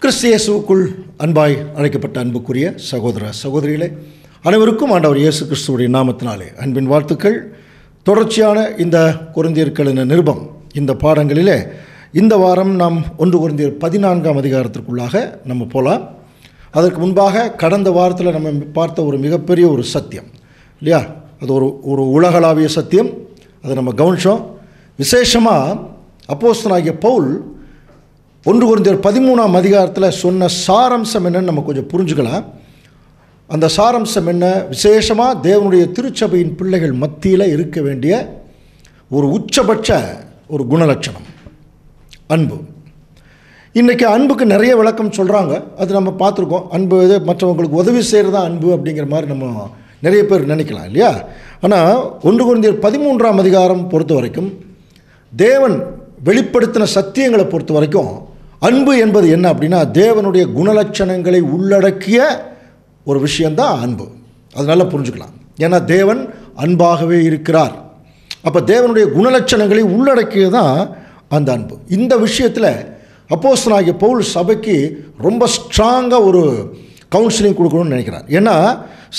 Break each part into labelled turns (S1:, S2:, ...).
S1: கிறிஸ்து இயேசுவுக்குள் அன்பாய் அழைக்கப்பட்ட அன்புக்குரிய சகோதர சகோதரிகளே, அனைவருக்கும் ஆண்டவர் இயேசு கிறிஸ்துவுடைய நாமத்தினாலே அன்பின் வாழ்த்துக்கள். தொடர்ச்சியான இந்த கொரிந்தியர்களின் நிருபம் இந்த பாடங்களிலே இந்த வாரம் நாம் 1 கொரிந்தியர் 14ஆம் அதிகாரத்திற்குள்ளாக நம்ம போகலாம். அதற்கு முன்பாக கடந்த வாரத்தில் நம்ம பார்த்த ஒரு மிகப்பெரிய ஒரு சத்தியம் இல்லையா, அது ஒரு உலகளாவிய சத்தியம். அதை நம்ம கவனித்தோம். விசேஷமாக அப்போஸ்தலனாகிய பவுல் 1 கொரிந்தியர் 13ஆம் அதிகாரத்தில் சொன்ன சாரம்சம் என்னன்னு நம்ம கொஞ்சம் புரிஞ்சுக்கலாம். அந்த சாரம்சம் என்ன? விசேஷமாக தேவனுடைய திருச்சபையின் பிள்ளைகள் மத்தியில் இருக்க வேண்டிய ஒரு உச்சபட்ச ஒரு குணலட்சணம் அன்பு. இன்றைக்கி அன்புக்கு நிறைய விளக்கம் சொல்கிறாங்க, அது நம்ம பார்த்துருக்கோம். அன்பு இது மற்றவங்களுக்கு உதவி செய்கிறது தான் அன்பு அப்படிங்கிற மாதிரி நம்ம நிறைய பேர் நினைக்கலாம் இல்லையா. ஆனால் 1 கொரிந்தியர் 13ஆம் அதிகாரம் பொறுத்த வரைக்கும், தேவன் வெளிப்படுத்தின சத்தியங்களை பொறுத்த வரைக்கும் அன்பு என்பது என்ன அப்படின்னா, தேவனுடைய குணலட்சணங்களை உள்ளடக்கிய ஒரு விஷயந்தான் அன்பு. அது நல்லா புரிஞ்சுக்கலாம். ஏன்னா தேவன் அன்பாகவே இருக்கிறார். அப்போ தேவனுடைய குணலட்சணங்களை உள்ளடக்கியதான் அந்த அன்பு. இந்த விஷயத்தில் அப்போஸ்தலனாகிய பவுல் சபைக்கு ரொம்ப ஸ்ட்ராங்காக ஒரு கவுன்சிலிங் கொடுக்கணும்னு நினைக்கிறார். ஏன்னா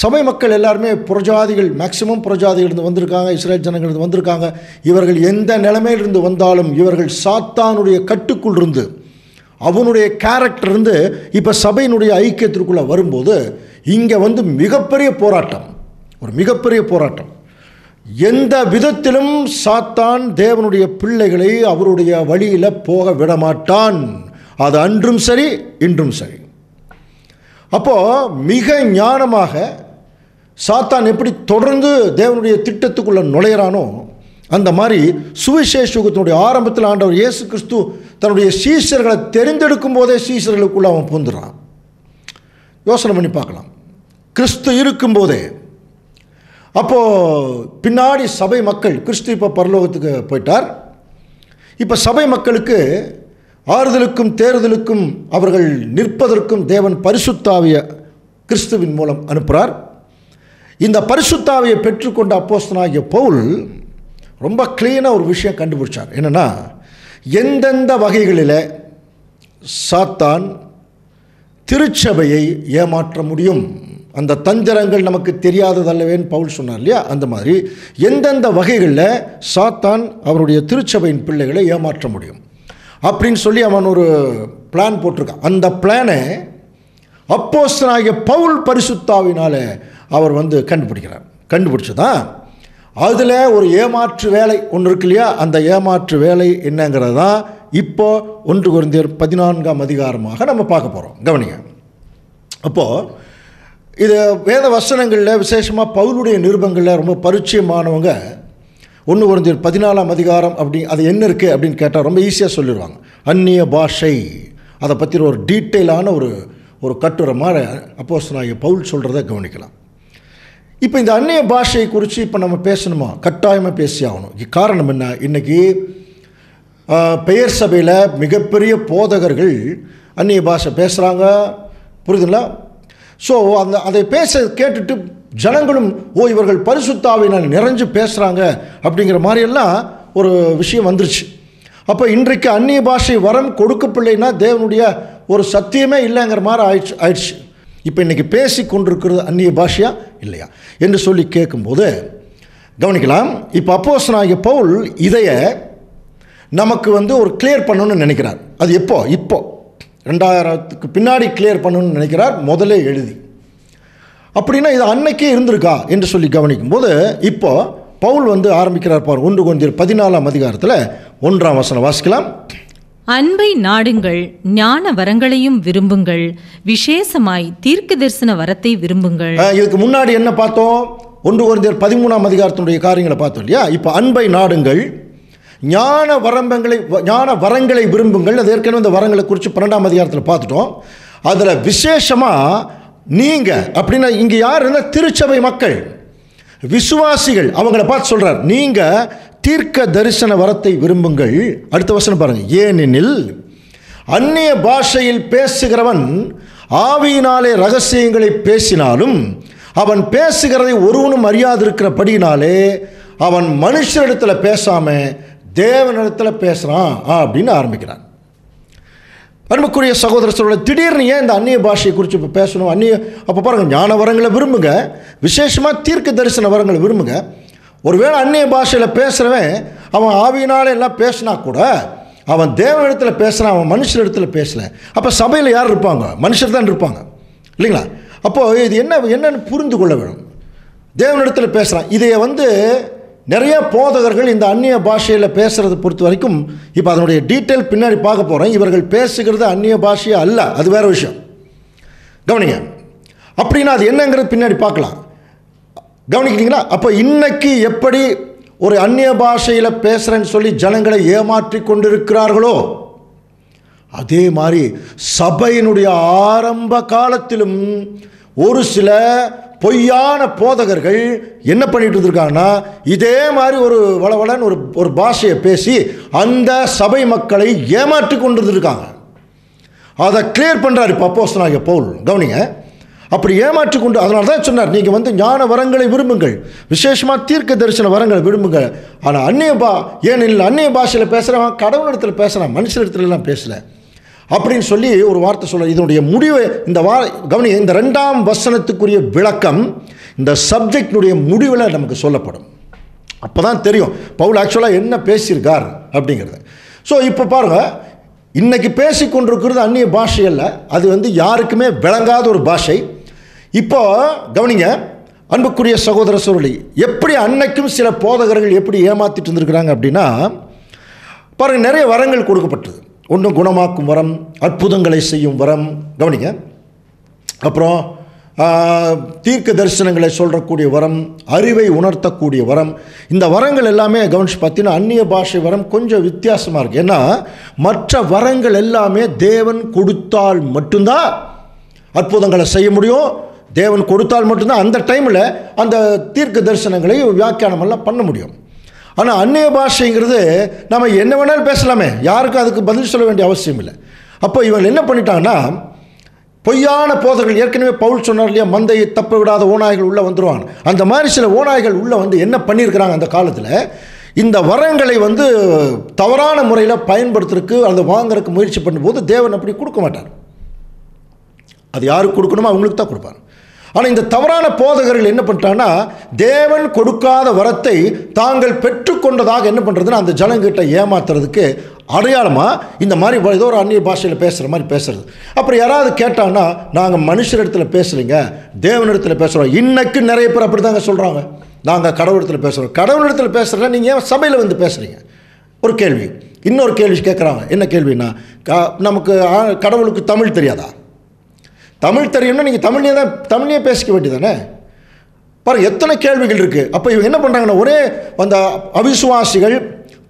S1: சபை மக்கள் எல்லாருமே புறஜாதிகள், மேக்சிமம் புறஜாதிகளிலிருந்து வந்திருக்காங்க, இஸ்ரேல் ஜனங்களிலிருந்து வந்திருக்காங்க. இவர்கள் எந்த நிலைமையிலிருந்து வந்தாலும் இவர்கள் சாத்தானுடைய கட்டுக்குள் இருந்து, அவனுடைய கேரக்டர் இருந்து இப்போ சபையினுடைய ஐக்கியத்திற்குள்ளே வரும்போது இங்கே மிகப்பெரிய போராட்டம், ஒரு மிகப்பெரிய போராட்டம். எந்த விதத்திலும் சாத்தான் தேவனுடைய பிள்ளைகளை அவருடைய வழியில் போக விடமாட்டான். அது அன்றும் சரி இன்றும் சரி. அப்போது மிக ஞானமாக சாத்தான் எப்படி தொடர்ந்து தேவனுடைய திட்டத்துக்குள்ளே நுழையிறானோ, அந்த மாதிரி சுவிசேஷத்தினுடைய ஆரம்பத்தில் ஆண்டவர் இயேசு கிறிஸ்து தன்னுடைய சீஷர்களை தெரிந்தெடுக்கும் போதே சீஷர்களுக்குள்ளே அவன் பூந்துடுறான். யோசனை பண்ணி பார்க்கலாம். கிறிஸ்து இருக்கும்போதே. அப்போது பின்னாடி சபை மக்கள், கிறிஸ்து இப்போ பரலோகத்துக்கு போயிட்டார். இப்போ சபை மக்களுக்கு ஆறுதலுக்கும் தேறுதலுக்கும் அவர்கள் நிற்பதற்கும் தேவன் பரிசுத்தாவியை கிறிஸ்துவின் மூலம் அனுப்புகிறார். இந்த பரிசுத்தாவியை பெற்றுக்கொண்ட அப்போஸ்தலனாகிய பவுல் ரொம்ப க்ளீனாக ஒரு விஷயம் கண்டுபிடிச்சார். என்னென்னா, எந்தெந்த வகைகளில் சாத்தான் திருச்சபையை ஏமாற்ற முடியும், அந்த தந்திரங்கள் நமக்கு தெரியாததல்லவேன்னு பவுல் சொன்னார் இல்லையா. அந்த மாதிரி எந்தெந்த வகைகளில் சாத்தான் அவருடைய திருச்சபையின் பிள்ளைகளை ஏமாற்ற முடியும் அப்படின்னு சொல்லி அவன் ஒரு பிளான் போட்டிருக்கான். அந்த பிளானை அப்போஸ்தலனாகிய பவுல் பரிசுத்தாவினால் அவர் கண்டுபிடிக்கிறார். கண்டுபிடிச்சதான் அதில் ஒரு ஏமாற்று வேலை ஒன்று இருக்கு இல்லையா. அந்த ஏமாற்று வேலை என்னங்கிறது தான் இப்போ 1 கொரிந்தியர் 14ஆம் அதிகாரமாக நம்ம பார்க்க போகிறோம். கவனிங்க. அப்போது இது வேத வசனங்களில் விசேஷமாக பவுலுடைய நிருபங்களில் ரொம்ப பரிச்சயமானவங்க 1 கொரிந்தியர் 14ஆம் அதிகாரம் அது என்ன இருக்குது அப்படின்னு கேட்டால் ரொம்ப ஈஸியாக சொல்லிடுவாங்க. அந்நிய பாஷை, அதை பற்றி ஒரு டீட்டெயிலான ஒரு கட்டுரை மாதிரி அப்போஸ்தலனாகிய பவுல் சொல்கிறத கவனிக்கலாம். இப்போ இந்த அந்நிய பாஷையை குறித்து இப்போ நம்ம பேசணுமா? கட்டாயமாக பேசி ஆகணும். காரணம் என்ன? இன்றைக்கி பெயர் சபையில் மிகப்பெரிய போதகர்கள் அந்நிய பாஷை பேசுகிறாங்க, புரியுதுங்களா? ஸோ அதை பேச கேட்டுட்டு ஜனங்களும் இவர்கள் பரிசுத்தாவினால் நிறைஞ்சு பேசுகிறாங்க அப்படிங்கிற மாதிரியெல்லாம் ஒரு விஷயம் வந்துருச்சு. அப்போ இன்றைக்கு அந்நிய பாஷை வரம் கொடுக்கப்படலைன்னா தேவனுடைய ஒரு சத்தியமே இல்லைங்கிற மாதிரி ஆயிடுச்சு. இப்போ இன்றைக்கி பேசி கொண்டிருக்கிறது அந்நிய பாஷையா இல்லையா என்று சொல்லி கேட்கும்போது கவனிக்கலாம். இப்போ அப்போஸ்தலனாகிய பவுல் இதைய நமக்கு ஒரு கிளியர் பண்ணணும்னு நினைக்கிறார். அது இப்போ 2000க்கு பின்னாடி கிளியர் பண்ணணும்னு நினைக்கிறார், முதலே எழுதி. அப்படின்னா இது அன்னைக்கே இருந்திருக்கா என்று சொல்லி கவனிக்கும் போது இப்போ பவுல் ஆரம்பிக்கிறார் பார். 1 கொரிந்தியர் 14ஆம் அதிகாரத்தில் 1ஆம் வசனம் வாசிக்கலாம்.
S2: அன்பை நாடுங்கள், ஞான வரங்களையும் விரும்புங்கள், விசேஷமாய் தீர்க்க தரிசன வரத்தை விரும்புங்கள். இதுக்கு முன்னாடி என்ன பார்த்தோம்? 1 கொரிந்தியர் 13ஆம் அதிகாரத்தினுடைய காரியங்களை பார்த்தோம் இல்லையா. இப்போ அன்பை நாடுங்கள், ஞான வரங்களை விரும்புங்கள். அது ஏற்கனவே இந்த வரங்களை குறித்து 12ஆம் அதிகாரத்தில் பார்த்துட்டோம். அதில் விசேஷமாக நீங்கள் அப்படின்னா இங்கே யார் இருந்தால் திருச்சபை மக்கள், விசுவாசிகள், அவங்கள பார்த்து சொல்கிறார், நீங்கள் தீர்க்க தரிசன வரத்தை விரும்புங்கள். அடுத்த வசனம் பாருங்கள். ஏனெனில் அந்நிய பாஷையில் பேசுகிறவன் ஆவியினாலே ரகசியங்களை பேசினாலும் அவன் பேசுகிறதை ஒருவனும் அறியாதிருக்கிறபடியினாலே அவன் மனுஷனிடத்தில் பேசாமல் தேவனிடத்தில் பேசுகிறான் அப்படின்னு ஆரம்பிக்கிறான்.
S1: அன்புக்குரிய சகோதர திடீர்னு ஏன் இந்த அந்நிய பாஷையை குறித்து இப்போ பேசணும்? அப்போ பாருங்கள், ஞான வரங்களை விரும்புங்க, விசேஷமாக தீர்க்க தரிசன வரங்களை விரும்புங்க. ஒருவேளை அந்நிய பாஷையில் பேசுகிறவன் அவன் ஆவியினால எல்லாம் பேசினா கூட அவன் தேவனிடத்தில் பேசுகிறான், அவன் மனுஷனிடத்தில் பேசலை. அப்போ சபையில் யார் இருப்பாங்க? மனுஷர் தான் இருப்பாங்க இல்லைங்களா? அப்போது இது என்னன்னு புரிந்து கொள்ள வேணும். தேவனிடத்தில் பேசுகிறான். இதை நிறைய போதகர்கள் இந்த அந்நிய பாஷையில் பேசுகிறத பொறுத்த வரைக்கும் இப்போ அதனுடைய டீட்டெயில் பின்னாடி பார்க்க போகிறேன். இவர்கள் பேசுகிறது அந்நிய பாஷையே அல்ல, அது வேறு விஷயம். கவனிங்க. அப்படின்னா அது என்னங்கிறது பின்னாடி பார்க்கலாம். கவனிக்கிறீங்களா? அப்போ இன்னைக்கு எப்படி ஒரு அந்நிய பாஷையில் பேசுகிறேன்னு சொல்லி ஜனங்களை ஏமாற்றி கொண்டிருக்கிறார்களோ அதே மாதிரி சபையினுடைய ஆரம்ப காலத்திலும் ஒரு சில பொய்யான போதகர்கள் என்ன பண்ணிட்டு இருக்காங்கன்னா, இதே மாதிரி ஒரு வளவளன்னு ஒரு பாஷையை பேசி அந்த சபை மக்களை ஏமாற்றி கொண்டு இருக்காங்க. அதை கிளியர் பண்ணுறாரு இப்போ அப்போஸ்தலனாகிய பவுல். கவனிங்க. அப்படி ஏமாற்றி கொண்டு, அதனால தான் சொன்னார், நீங்கள் ஞான வரங்களை விரும்புங்கள், விசேஷமாக தீர்க்க தரிசன வரங்களை விரும்புங்கள். ஆனால் அந்நிய பாஷையில் பேசுகிறவன் கடவுளிடத்தில் பேசுகிறான், மனுஷனிடத்துலலாம் பேசலை அப்படின்னு சொல்லி ஒரு வார்த்தை சொல்ல. இதனுடைய முடிவு கவனிங்க, இந்த 2ஆம் வசனத்துக்குரிய விளக்கம் இந்த சப்ஜெக்டினுடைய முடிவில் நமக்கு சொல்லப்படும். அப்போ தான் தெரியும் பவுல் ஆக்சுவலாக என்ன பேசியிருக்கார் அப்படிங்கிறது. ஸோ இப்போ பாருங்கள், இன்றைக்கி பேசி கொண்டிருக்கிறது அந்நிய பாஷை அல்ல, அது யாருக்குமே விளங்காத ஒரு பாஷை. இப்போ கவனிங்க அன்புக்குரிய சகோதர சகோதரி, எப்படி அன்னைக்கும் சில போதகர்கள் எப்படி ஏமாற்றிட்டு இருந்திருக்கிறாங்க அப்படின்னா, பாருங்கள், நிறைய வரங்கள் கொடுக்கப்பட்டது. ஒன்று குணமாக்கும் வரம், அற்புதங்களை செய்யும் வரம், கவனிங்க. அப்புறம் தீர்க்க தரிசனங்களை சொல்கிறக்கூடிய வரம், அறிவை உணர்த்தக்கூடிய வரம். இந்த வரங்கள் எல்லாமே கவனிச்சு பார்த்தீங்கன்னா அந்நிய பாஷை வரம் கொஞ்சம் வித்தியாசமாக இருக்குது. ஏன்னா மற்ற வரங்கள் எல்லாமே தேவன் கொடுத்தால் மட்டும்தான் அற்புதங்களை செய்ய முடியும். தேவன் கொடுத்தால் மட்டும்தான் அந்த டைமில் அந்த தீர்க்க தரிசனங்களை வியாக்கியானமெல்லாம் பண்ண முடியும். ஆனால் அந்நிய பாஷைங்கிறது நம்ம என்ன வேணாலும் பேசலாமே, யாருக்கும் அதுக்கு பதில் சொல்ல வேண்டிய அவசியம் இல்லை. அப்போ இவங்க என்ன பண்ணிட்டாங்கன்னா, பொய்யான போதகர்கள், ஏற்கனவே பவுல் சொன்னார் இல்லையா, மந்தையை தப்ப விடாத ஓநாய்கள் உள்ளே வந்துடுவாங்க. அந்த மாதிரி சில ஓநாய்கள் உள்ளே என்ன பண்ணியிருக்கிறாங்க அந்த காலத்தில், இந்த வரங்களை தவறான முறையில் பயன்படுத்துறதுக்கு அந்த வாங்குறதுக்கு முயற்சி பண்ணும்போது தேவன் அப்படி கொடுக்க மாட்டார். அது யாருக்கு கொடுக்கணுமோ அவங்களுக்கு தான் கொடுப்பார். ஆனால் இந்த தவறான போதகர்கள் என்ன பண்ணிட்டாங்கன்னா, தேவன் கொடுக்காத வரத்தை தாங்கள் பெற்றுக்கொண்டதாக என்ன பண்ணுறதுன்னா அந்த ஜனங்கிட்ட ஏமாத்துறதுக்கு அடையாளமாக இந்த மாதிரி ஏதோ ஒரு அந்நிய பாஷையில் பேசுகிற மாதிரி பேசுறது. அப்புறம் யாராவது கேட்டாங்கன்னா, நாங்கள் மனுஷரிடத்தில் பேசலைங்க, தேவனிடத்தில் பேசுகிறோம். இன்னைக்கு நிறைய பேர் அப்படி தாங்க சொல்கிறாங்க, நாங்கள் கடவுளிடத்தில் பேசுகிறோம். கடவுளிடத்தில் பேசுகிறேன், நீங்கள் ஏன் சபையில் பேசுகிறீங்க? ஒரு கேள்வி. இன்னொரு கேள்வி கேட்குறாங்க. என்ன கேள்வின்னா, நமக்கு கடவுளுக்கு தமிழ் தெரியாதா? தமிழ் தெரியும்னா நீங்கள் தமிழ்லேயே பேசிக்க வேண்டியதானே? பாருங்கள், எத்தனை கேள்விகள் இருக்குது. அப்போ இவங்க என்ன பண்ணுறாங்கன்னா, ஒரே அந்த அவிசுவாசிகள்,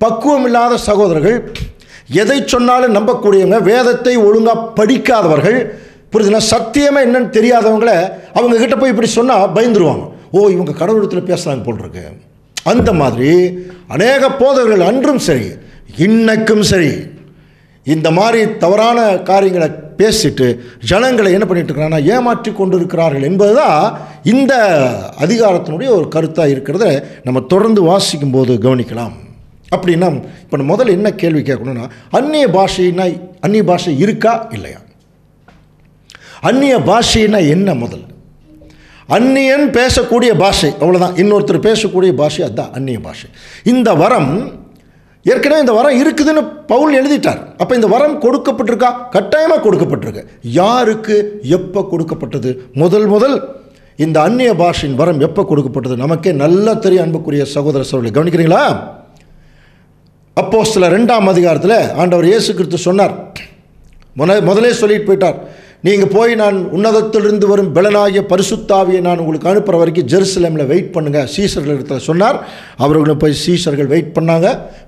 S1: பக்குவம் இல்லாத சகோதரர்கள், எதை சொன்னாலும் நம்பக்கூடியவங்க, வேதத்தை ஒழுங்காக படிக்காதவர்கள், புரியுதுன்னா, சத்தியமே என்னன்னு தெரியாதவங்கள அவங்கக்கிட்ட போய் இப்படி சொன்னால் பயந்துருவாங்க. ஓ, இவங்க கடவுளத்தில் பேசுகிறாங்க போல் இருக்கு. அந்த மாதிரி அநேக போதகர்கள் அன்றும் சரி இன்னைக்கும் சரி இந்த மாதிரி தவறான காரியங்களை பேசிட்டு ஜனங்களை என்ன பண்ணிட்டு இருக்கிறாங்கன்னா ஏமாற்றி கொண்டு இருக்கிறார்கள் என்பதுதான் இந்த அதிகாரத்தினுடைய ஒரு கருத்தாக இருக்கிறத நம்ம தொடர்ந்து வாசிக்கும் போது கவனிக்கலாம். அப்படின்னா இப்போ முதல்ல என்ன கேள்வி கேட்கணும்னா, அந்நிய பாஷை இருக்கா இல்லையா? அந்நிய பாஷைன்னா என்ன? முதல் அந்நியன் பேசக்கூடிய பாஷை, அவ்வளோதான். இன்னொருத்தர் பேசக்கூடிய பாஷை, அதுதான் அந்நிய பாஷை. இந்த வரம் ஏற்கனவே இந்த வரம் இருக்குதுன்னு பவுல் எழுதிட்டார். அப்போ இந்த வரம் கொடுக்கப்பட்டிருக்கா? கட்டாயமாக கொடுக்கப்பட்டிருக்கு. யாருக்கு எப்போ கொடுக்கப்பட்டது? முதல் இந்த அந்நிய பாஷையின் வரம் எப்போ கொடுக்கப்பட்டது நமக்கே நல்லா தெரியும். அன்புக்குரிய சகோதர சகோதரி, கவனிக்கிறீங்களா? அப்போஸ்தலர் 2ஆம் அதிகாரத்தில் ஆண்டவர் இயேசு கிறிஸ்து சொன்னார், முதலே சொல்லிட்டு போயிட்டார், நீங்கள் போய் நான் உன்னதத்திலிருந்து வரும் பெலனாகிய பரிசுத்தாவியை நான் உங்களுக்கு அனுப்புகிற வரைக்கும் ஜெருசலேமில் வெயிட் பண்ணுங்கள் சீசர்கள் இடத்துல சொன்னார். அவர்களும் போய் சீசர்கள் வெயிட் பண்ணாங்க.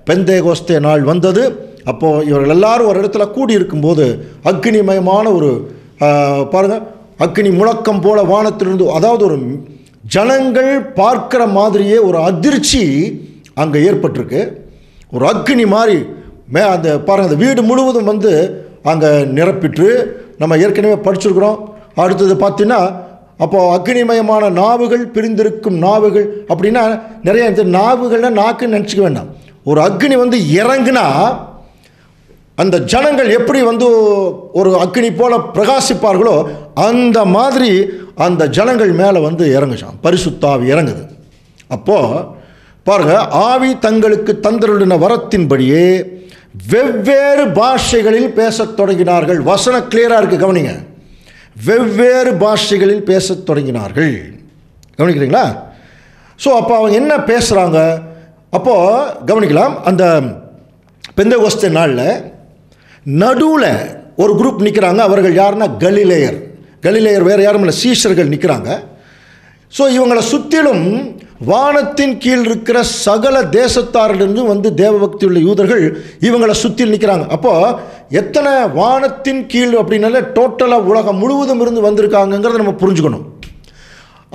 S1: பெந்தேகோஸ்தே நாள் வந்தது. அப்போது இவர்கள் எல்லாரும் ஒரு இடத்துல கூடி இருக்கும்போது அக்னிமயமான ஒரு பாருங்கள், அக்னி முழக்கம் போல வானத்திலிருந்து, அதாவது ஒரு ஜனங்கள் பார்க்குற மாதிரியே ஒரு அதிர்ச்சி அங்கே ஏற்பட்டிருக்கு. ஒரு அக்னி மாதிரி அந்த பாருங்கள், அந்த வீடு முழுவதும் அங்கே நிரப்பிட்டு நம்ம ஏற்கனவே படிச்சிருக்கிறோம். அடுத்தது பார்த்தீங்கன்னா, அப்போது அக்னிமயமான நாவுகள், பிரிந்திருக்கும் நாவுகள். அப்படின்னா நிறைய இந்த நாவுகள்னால் நாக்குன்னு நினச்சிக்க வேண்டாம். ஒரு அக்னி இறங்குனா அந்த ஜனங்கள் எப்படி வந்து ஒரு அக்கினி போல பிரகாசிப்பார்களோ அந்த மாதிரி அந்த ஜனங்கள் மேலே வந்து இறங்குச்சான், பரிசுத்த ஆவி இறங்குது. அப்போது பாருங்க, ஆவி தங்களுக்கு தந்தருளின வரத்தின்படியே வெவ்வேறு பாஷைகளில் பேசத் தொடங்கினார்கள். வசனம் கிளியராக இருக்குது, கவனிங்க. வெவ்வேறு பாஷைகளில் பேசத் தொடங்கினார்கள். கவனிக்கிறீங்களா? ஸோ அப்போ அவங்க என்ன பேசுகிறாங்க அப்போது கவனிக்கலாம். அந்த பெந்தெகோஸ்தே நாளில் நடுவில் ஒரு குரூப் நிற்கிறாங்க. அவர்கள் யாருன்னா கலிலேயர். கலிலேயர் வேறு யாரும் இல்லை, சீஷர்கள் நிற்கிறாங்க. ஸோ இவங்களை சுற்றிலும் வானத்தின் கீழ் இருக்கிற சகல தேசத்தாரிலிருந்து வந்து தேவபக்தி உள்ள யூதர்கள் இவங்களை சுற்றில் நிற்கிறாங்க. அப்போது எத்தனை வானத்தின் கீழ் அப்படின்னாலே டோட்டலாக உலகம் முழுவதும் இருந்து வந்திருக்காங்கங்கிறத நம்ம புரிஞ்சுக்கணும்.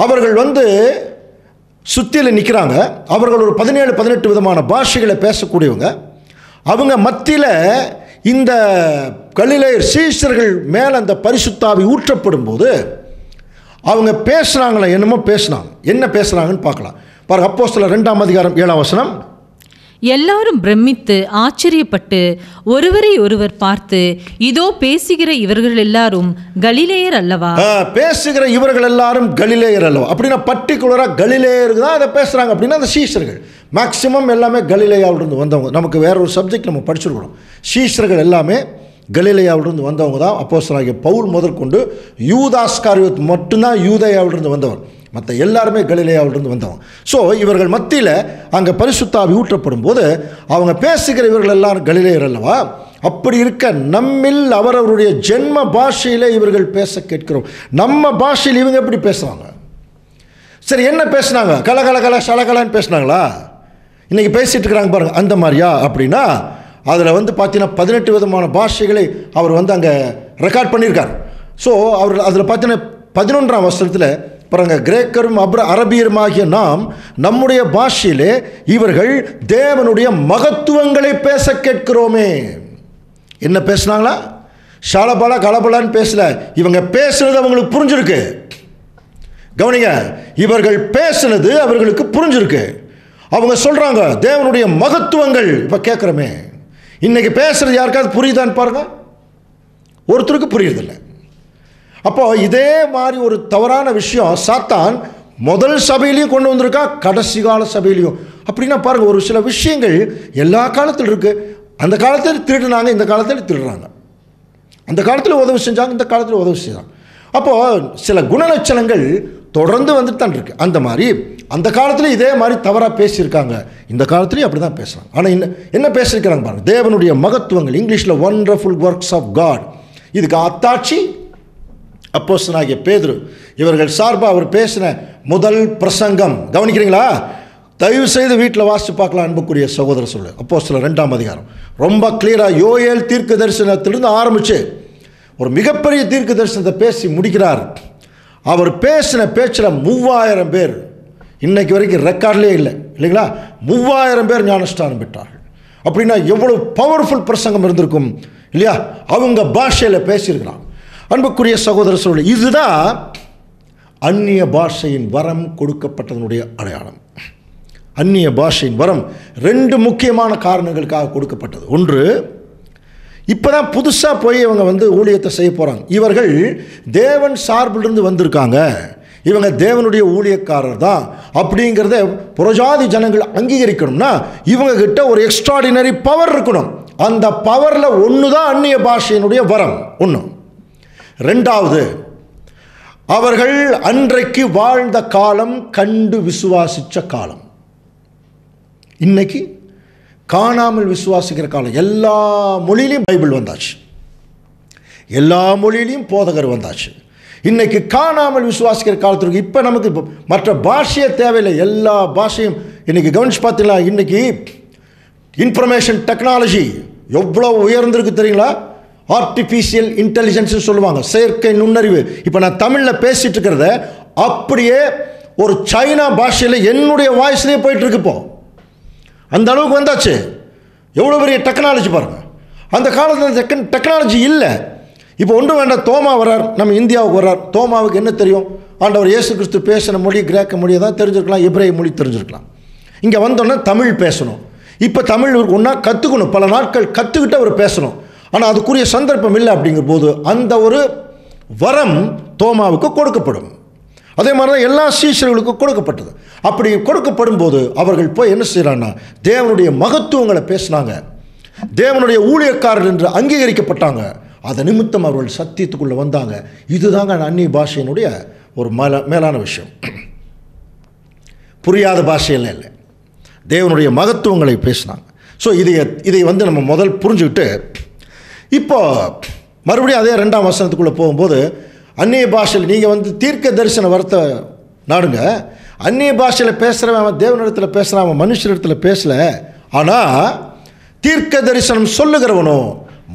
S1: அவர்கள் வந்து சுற்றியில் நிற்கிறாங்க. அவர்கள் ஒரு 17-18 விதமான பாஷைகளை பேசக்கூடியவங்க. அவங்க மத்தியில் இந்த கலிலேயர் சீஷர்கள் மேலே அந்த பரிசுத்த ஆவி ஊற்றப்படும் போது அவங்க பேசுகிறாங்களே, என்னமோ பேசுனாங்க. என்ன பேசுகிறாங்கன்னு பார்க்கலாம். பாருங்க, அப்போஸ்தலர் 2ஆம் அதிகாரம் 7ஆம் வசனம்.
S2: எல்லாரும் பிரமித்து ஆச்சரியப்பட்டு ஒருவரை ஒருவர் பார்த்து, இதோ பேசுகிற இவர்கள் எல்லாரும் கலிலேயர் அல்லவா?
S1: பேசுகிற இவர்கள் எல்லாரும் கலிலேயர் அல்லவா அப்படின்னா பர்டிகுலராக கலிலேயருக்கு தான் அதை பேசுகிறாங்க. அப்படின்னா அந்த சீஷர்கள் மேக்சிமம் எல்லாமே கலிலேயாவிலிருந்து வந்தவங்க. நமக்கு வேற ஒரு சப்ஜெக்ட் நம்ம படிச்சிருக்கணும். சீஷர்கள் எல்லாமே கலிலேயாவிலிருந்து வந்தவங்க தான். அப்போஸ்தலனாகிய பவுல் முதற்கொண்டு யூதாஸ்காரியோத் மட்டும்தான் யூதேயாவிலிருந்து வந்தவர், மற்ற எல்லாருமே கலிலேயாவிலிருந்து வந்தவங்க. ஸோ இவர்கள் மத்தியில் அங்கே பரிசுத்த ஆவி ஊற்றப்படும் போது அவங்க பேசுகிற இவர்கள் எல்லாரும் கலிலேயர் அல்லவா? அப்படி இருக்க நம்மில் அவரவருடைய ஜென்ம பாஷையில் இவர்கள் பேச கேட்கிறோம். நம்ம பாஷையில் இவங்க எப்படி பேசுவாங்க? சரி, என்ன பேசுனாங்க? கலகலன்னு பேசுனாங்களா? இன்றைக்கி பேசிகிட்டு இருக்கிறாங்க பாருங்க, அந்த மாதிரியா? அப்படின்னா அதில் வந்து பார்த்தீங்கன்னா 18 விதமான பாஷைகளை அவர் வந்து அங்கே ரெக்கார்ட் பண்ணியிருக்கார். ஸோ அவர் அதில் பார்த்தீங்கன்னா 11ஆம் வசனத்தில் பாருங்க, கிரேக்கரும் அரபியருமாகிய நாம் நம்முடைய பாஷையிலே இவர்கள் தேவனுடைய மகத்துவங்களை பேச கேட்கிறோமே. என்ன பேசுனாங்களா? ஷாலபாலா கலபலான்னு பேசல. இவங்க பேசுனது அவங்களுக்கு புரிஞ்சிருக்கு. கவனிங்க, இவர்கள் பேசுனது அவர்களுக்கு புரிஞ்சிருக்கு. அவங்க சொல்கிறாங்க தேவனுடைய மகத்துவங்கள். இப்போ கேட்குறோமே, இன்றைக்கி பேசுகிறது யாருக்காவது புரியுதான்னு பாருங்கள். ஒருத்தருக்கு புரியுறதில்லை. அப்போது இதே மாதிரி ஒரு தவறான விஷயம் சாத்தான் முதல் சபையிலையும் கொண்டு வந்திருக்கா, கடைசி கால சபையிலையும். அப்படின்னா பாருங்கள், ஒரு சில விஷயங்கள் எல்லா காலத்தில் இருக்குது. அந்த காலத்தில் திருடுனாங்க, இந்த காலத்தில் திருடுறாங்க. அந்த காலத்தில் உதவி செஞ்சாங்க, இந்த காலத்தில் உதவி செய்கிறாங்க. அப்போது சில குணலட்சணங்கள் தொடர்ந்து வந்துட்டு தான் இருக்குது. அந்த மாதிரி அந்த காலத்தில் இதே மாதிரி தவறாக பேசியிருக்காங்க, இந்த காலத்துலேயும் அப்படி தான் பேசுகிறாங்க. ஆனால் என்ன பேசியிருக்கிறாங்க பாருங்கள், தேவனுடைய மகத்துவங்கள். இங்கிலீஷில் ஒண்டர்ஃபுல் ஒர்க்ஸ் ஆஃப் காட். இதுக்கு அத்தாட்சி அப்போஸ்தலனாகிய பேதுரு இவர்கள் சார்பாக அவர் பேசின முதல் பிரசங்கம். கவனிக்கிறீங்களா? தயவு செய்து வீட்டில் வாசித்து பார்க்கலாம் அன்புக்குரிய சகோதர சொல்லு. அப்போஸ்தலர் 2ஆம் அதிகாரம் ரொம்ப கிளியராக யோயேல் தீர்க்க தரிசனத்திலிருந்து ஆரம்பித்து ஒரு மிகப்பெரிய தீர்க்க தரிசனத்தை பேசி முடிக்கிறார். அவர் பேசின பேச்சில் 3000 பேர், இன்னைக்கு வரைக்கும் ரெக்கார்ட்லேயே இல்லை இல்லைங்களா, 3000 பேர் ஞானஸ்தானம் பெற்றார்கள். அப்படின்னா எவ்வளோ பவர்ஃபுல் பிரசங்கம் இருந்திருக்கும் இல்லையா? அவங்க பாஷையில் பேசியிருக்கிறான். அன்புக்குரிய சகோதர சொல்லு, இதுதான் அந்நிய பாஷையின் வரம் கொடுக்கப்பட்டதனுடைய அடையாளம். அந்நிய பாஷையின் வரம் 2 முக்கியமான காரணங்களுக்காக கொடுக்கப்பட்டது. ஒன்று, இப்போ தான் புதுசாக போய் இவங்க வந்து ஊழியத்தை செய்ய போகிறாங்க. இவர்கள் தேவன் சார்பிலிருந்து வந்திருக்காங்க, இவங்க தேவனுடைய ஊழியக்காரர் தான் அப்படிங்கிறத புறஜாதி ஜனங்கள் அங்கீகரிக்கணும்னா இவங்ககிட்ட ஒரு எக்ஸ்ட்ராடினரி பவர் இருக்கணும். அந்த பவரில் ஒன்று தான் அந்நிய பாஷையினுடைய வரம். ஒன்று. ரெண்டாவது, அவர்கள் அன்றைக்கு வாழ்ந்த காலம் கண்டு விசுவாசித்த காலம். இன்னைக்கு காணாமல் விசுவாசிக்கிற காலம். எல்லா மொழியிலையும் பைபிள் வந்தாச்சு, எல்லா மொழியிலையும் போதகர் வந்தாச்சு. இன்னைக்கு காணாமல் விசுவாசிக்கிற காலத்திற்கு இப்போ நமக்கு மற்ற பாஷையே தேவையில்லை, எல்லா பாஷையும் இன்னைக்கு கவனிச்சு பார்த்தீங்களா? இன்னைக்கு இன்ஃபர்மேஷன் டெக்னாலஜி எவ்வளோ உயர்ந்திருக்கு தெரியுங்களா? ஆர்டிஃபிஷியல் இன்டெலிஜென்ஸ் சொல்லுவாங்க, செயற்கை நுண்ணறிவு. இப்போ நான் தமிழில் பேசிகிட்டு இருக்கிறத அப்படியே ஒரு சைனா பாஷையில் என்னுடைய வாய்ஸ்லேயே போயிட்டுருக்கு. இப்போ அந்த அளவுக்கு வந்தாச்சு. எவ்வளோ பெரிய டெக்னாலஜி பாருங்கள். அந்த காலத்தில் டெக்னாலஜி இல்லை. இப்போ ஒன்றும் வேண்டாம், தோமா வர்றார், நம்ம இந்தியாவுக்கு வர்றார். தோமாவுக்கு என்ன தெரியும்? ஆண்டவர் இயேசு கிறிஸ்து பேசின மொழி கிரேக்க மொழியை தான் தெரிஞ்சிருக்கலாம், எபிரேய மொழி தெரிஞ்சிருக்கலாம். இங்கே வந்தோன்னே தமிழ் பேசணும். இப்போ தமிழ் ஒன்றா கற்றுக்கணும், பல நாட்கள் கற்றுக்கிட்டு அவர் பேசணும். ஆனால் அதுக்குரிய சந்தர்ப்பம் இல்லை அப்படிங்கிற போது அந்த ஒரு வரம் தோமாவுக்கு கொடுக்கப்படும். அதே மாதிரி தான் எல்லா சீஷர்களுக்கும் கொடுக்கப்பட்டது. அப்படி கொடுக்கப்படும் போது அவர்கள் போய் என்ன செய்கிறாங்கன்னா தேவனுடைய மகத்துவங்களை பேசினாங்க, தேவனுடைய ஊழியக்காரர் என்று அங்கீகரிக்கப்பட்டாங்க. அதை நிமித்தம் அவர்கள் சத்தியத்துக்குள்ளே வந்தாங்க. இதுதாங்க அந்நிய பாஷையினுடைய ஒரு மேலான விஷயம். புரியாத பாஷையெல்லாம் இல்லை, தேவனுடைய மகத்துவங்களை பேசினாங்க. ஸோ இதை நம்ம முதல் புரிஞ்சுக்கிட்டு இப்போ மறுபடியும் அதே 2ஆம் வசனத்துக்குள்ளே போகும்போது அந்நிய பாஷையில் நீங்கள் தீர்க்க தரிசன வரத்தை நாடுங்க. அந்நிய பாஷையில் பேசுகிறவன் அவன் தேவனிடத்தில் பேசுகிறான், அவன் மனுஷனிடத்தில் பேசலை. ஆனால் தீர்க்க தரிசனம் சொல்லுகிறவனோ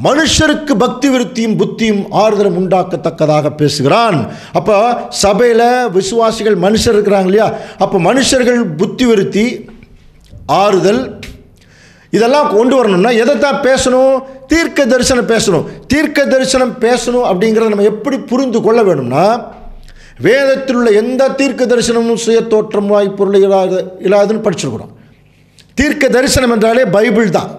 S1: மனுஷருக்கு பக்தி விருத்தியும் புத்தியும் ஆறுதலும் உண்டாக்கத்தக்கதாக பேசுகிறான். அப்போ சபையில் விசுவாசிகள் மனுஷர் இருக்கிறாங்க இல்லையா, அப்போ மனுஷர்கள் புத்தி விருத்தி ஆறுதல் இதெல்லாம் கொண்டு வரணும்னா எதைத்தான் பேசணும்? தீர்க்க தரிசனம் பேசணும். தீர்க்க தரிசனம் பேசணும் அப்படிங்கிறத நம்ம எப்படி புரிந்து கொள்ள வேணும்னா, வேதத்தில் உள்ள எந்த தீர்க்க தரிசனமும் சுய தோற்றம் வாய்ப்பொருள் இல்லாதுன்னு படிச்சிருக்கிறோம். தீர்க்க தரிசனம் என்றாலே பைபிள் தான்,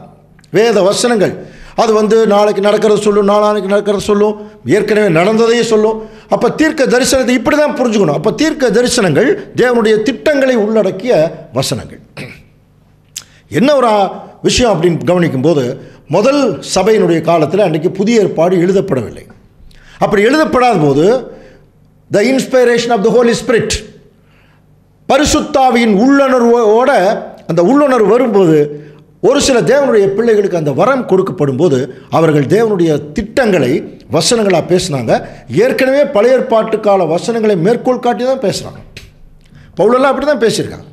S1: வேத வசனங்கள். அது நாளைக்கு நடக்கிறத சொல்லும், நாளானைக்கு நடக்கிறத சொல்லும், ஏற்கனவே நடந்ததையே சொல்லும். அப்போ தீர்க்க தரிசனத்தை இப்படி தான் புரிஞ்சுக்கணும். அப்போ தீர்க்க தரிசனங்கள் தேவனுடைய திட்டங்களை உள்ளடக்கிய வசனங்கள். என்ன ஒரு விஷயம் அப்படின்னு கவனிக்கும் போது, முதல் சபையினுடைய காலத்தில் அன்றைக்கி புதிய ஏற்பாடு எழுதப்படவில்லை. அப்படி எழுதப்படாத போது the inspiration of the Holy Spirit, பரிசுத்தாவியின் உள்ளுணர்வோட அந்த உள்ளுணர்வு வரும்போது ஒரு சில தேவனுடைய பிள்ளைகளுக்கு அந்த வரம் கொடுக்கப்படும் போது அவர்கள் தேவனுடைய திட்டங்களை வசனங்களாக பேசினாங்க. ஏற்கனவே பழைய ஏற்பாட்டு கால வசனங்களை மேற்கோள் காட்டி தான் பேசுகிறாங்க. பவுலெல்லாம் அப்படி தான் பேசியிருக்காங்க.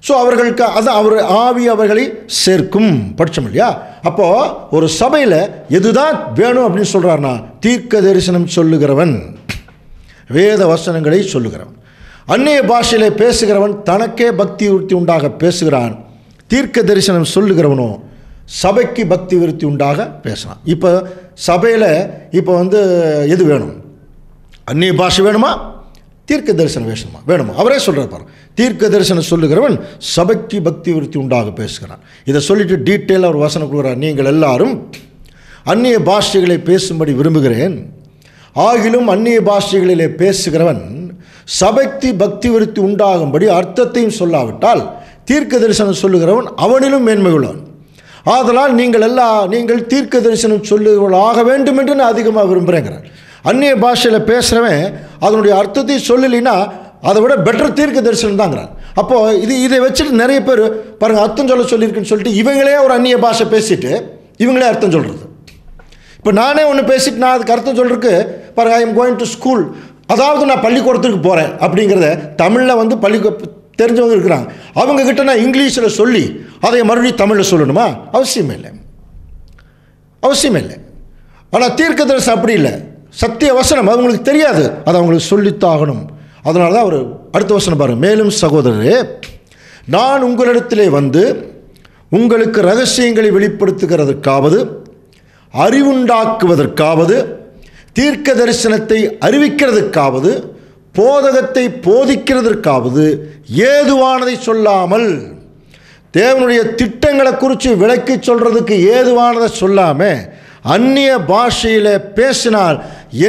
S1: ஸோ அவர்களுக்கு அது அவர் ஆவி அவர்களை சேர்க்கும் பட்சம் இல்லையா. அப்போது ஒரு சபையில் எதுதான் வேணும் அப்படின்னு சொல்கிறாருன்னா, தீர்க்க தரிசனம் சொல்லுகிறவன், வேத வசனங்களை சொல்லுகிறவன். அந்நிய பாஷையிலே பேசுகிறவன் தனக்கே பக்தி விருத்தி உண்டாக பேசுகிறான். தீர்க்க தரிசனம் சொல்லுகிறவனோ சபைக்கு பக்தி விருத்தி உண்டாக பேசுகிறான். இப்போ சபையில் இப்போ எது வேணும்? அந்நிய பாஷை வேணுமா, தீர்க்க தரிசனம் வேணுமா? அவரே சொல்கிறார் பாரு, தீர்க்க தரிசனம் சொல்லுகிறவன் சபைக்கு பக்தி விருத்தி உண்டாக பேசுகிறான். இதை சொல்லிட்டு டீட்டெயிலாக ஒரு வசனம் கொடுக்குறார். நீங்கள் எல்லாரும் அந்நிய பாஷைகளை பேசும்படி விரும்புகிறேன், ஆகிலும் அந்நிய பாஷைகளிலே பேசுகிறவன் சபைக்கு பக்தி விருத்தி உண்டாகும்படி அர்த்தத்தையும் சொல்லாவிட்டால் தீர்க்க தரிசனம் சொல்லுகிறவன் அவனிலும் மேன்மை உள்ளவன். ஆதலால் நீங்கள் தீர்க்க தரிசனம் சொல்லுவதாக வேண்டும் என்று நான் அதிகமாக விரும்புகிறேங்கிறார். அந்நிய பாஷையில் பேசுகிறவன் அதனுடைய அர்த்தத்தை சொல்லலைன்னா அதை விட பெட்டர் தீர்க்க தரிசனம் தாங்கிறான். அப்போது இதை வச்சுட்டு நிறைய பேர் பாருங்கள், அர்த்தம் சொல்லியிருக்குன்னு சொல்லிட்டு இவங்களே ஒரு அந்நிய பாஷை பேசிட்டு இவங்களே அர்த்தம் சொல்கிறது. இப்போ நானே ஒன்று பேசிட்டு நான் அதுக்கு அர்த்தம் சொல்கிறதுக்கு பாருங்கள், I am going to school, அதாவது நான் பள்ளிக்கூடத்துக்கு போகிறேன் அப்படிங்கிறத தமிழில் தெரிஞ்சவங்க இருக்கிறாங்க, அவங்கக்கிட்ட நான் இங்கிலீஷில் சொல்லி அதை மறுபடியும் தமிழில் சொல்லணுமா? அவசியமே இல்லை. ஆனால் தீர்க்க தரிசனம் அப்படி இல்லை, சத்திய வசனம் அவங்களுக்கு தெரியாது, அது அவங்களுக்கு சொல்லித்தாகணும். அதனால தான் அவர் அடுத்த வசனம் பாருங்கள், மேலும் சகோதரரே, நான் உங்களிடத்திலே உங்களுக்கு ரகசியங்களை வெளிப்படுத்துகிறதற்காவது அறிவுண்டாக்குவதற்காவது தீர்க்க தரிசனத்தை அறிவிக்கிறதுக்காவது போதகத்தை போதிக்கிறதற்காவது ஏதுவானதை சொல்லாமல், தேவனுடைய திட்டங்களை குறித்து விளக்கி சொல்கிறதுக்கு ஏதுவானதை சொல்லாமல் அந்நிய பாஷையில் பேசினால்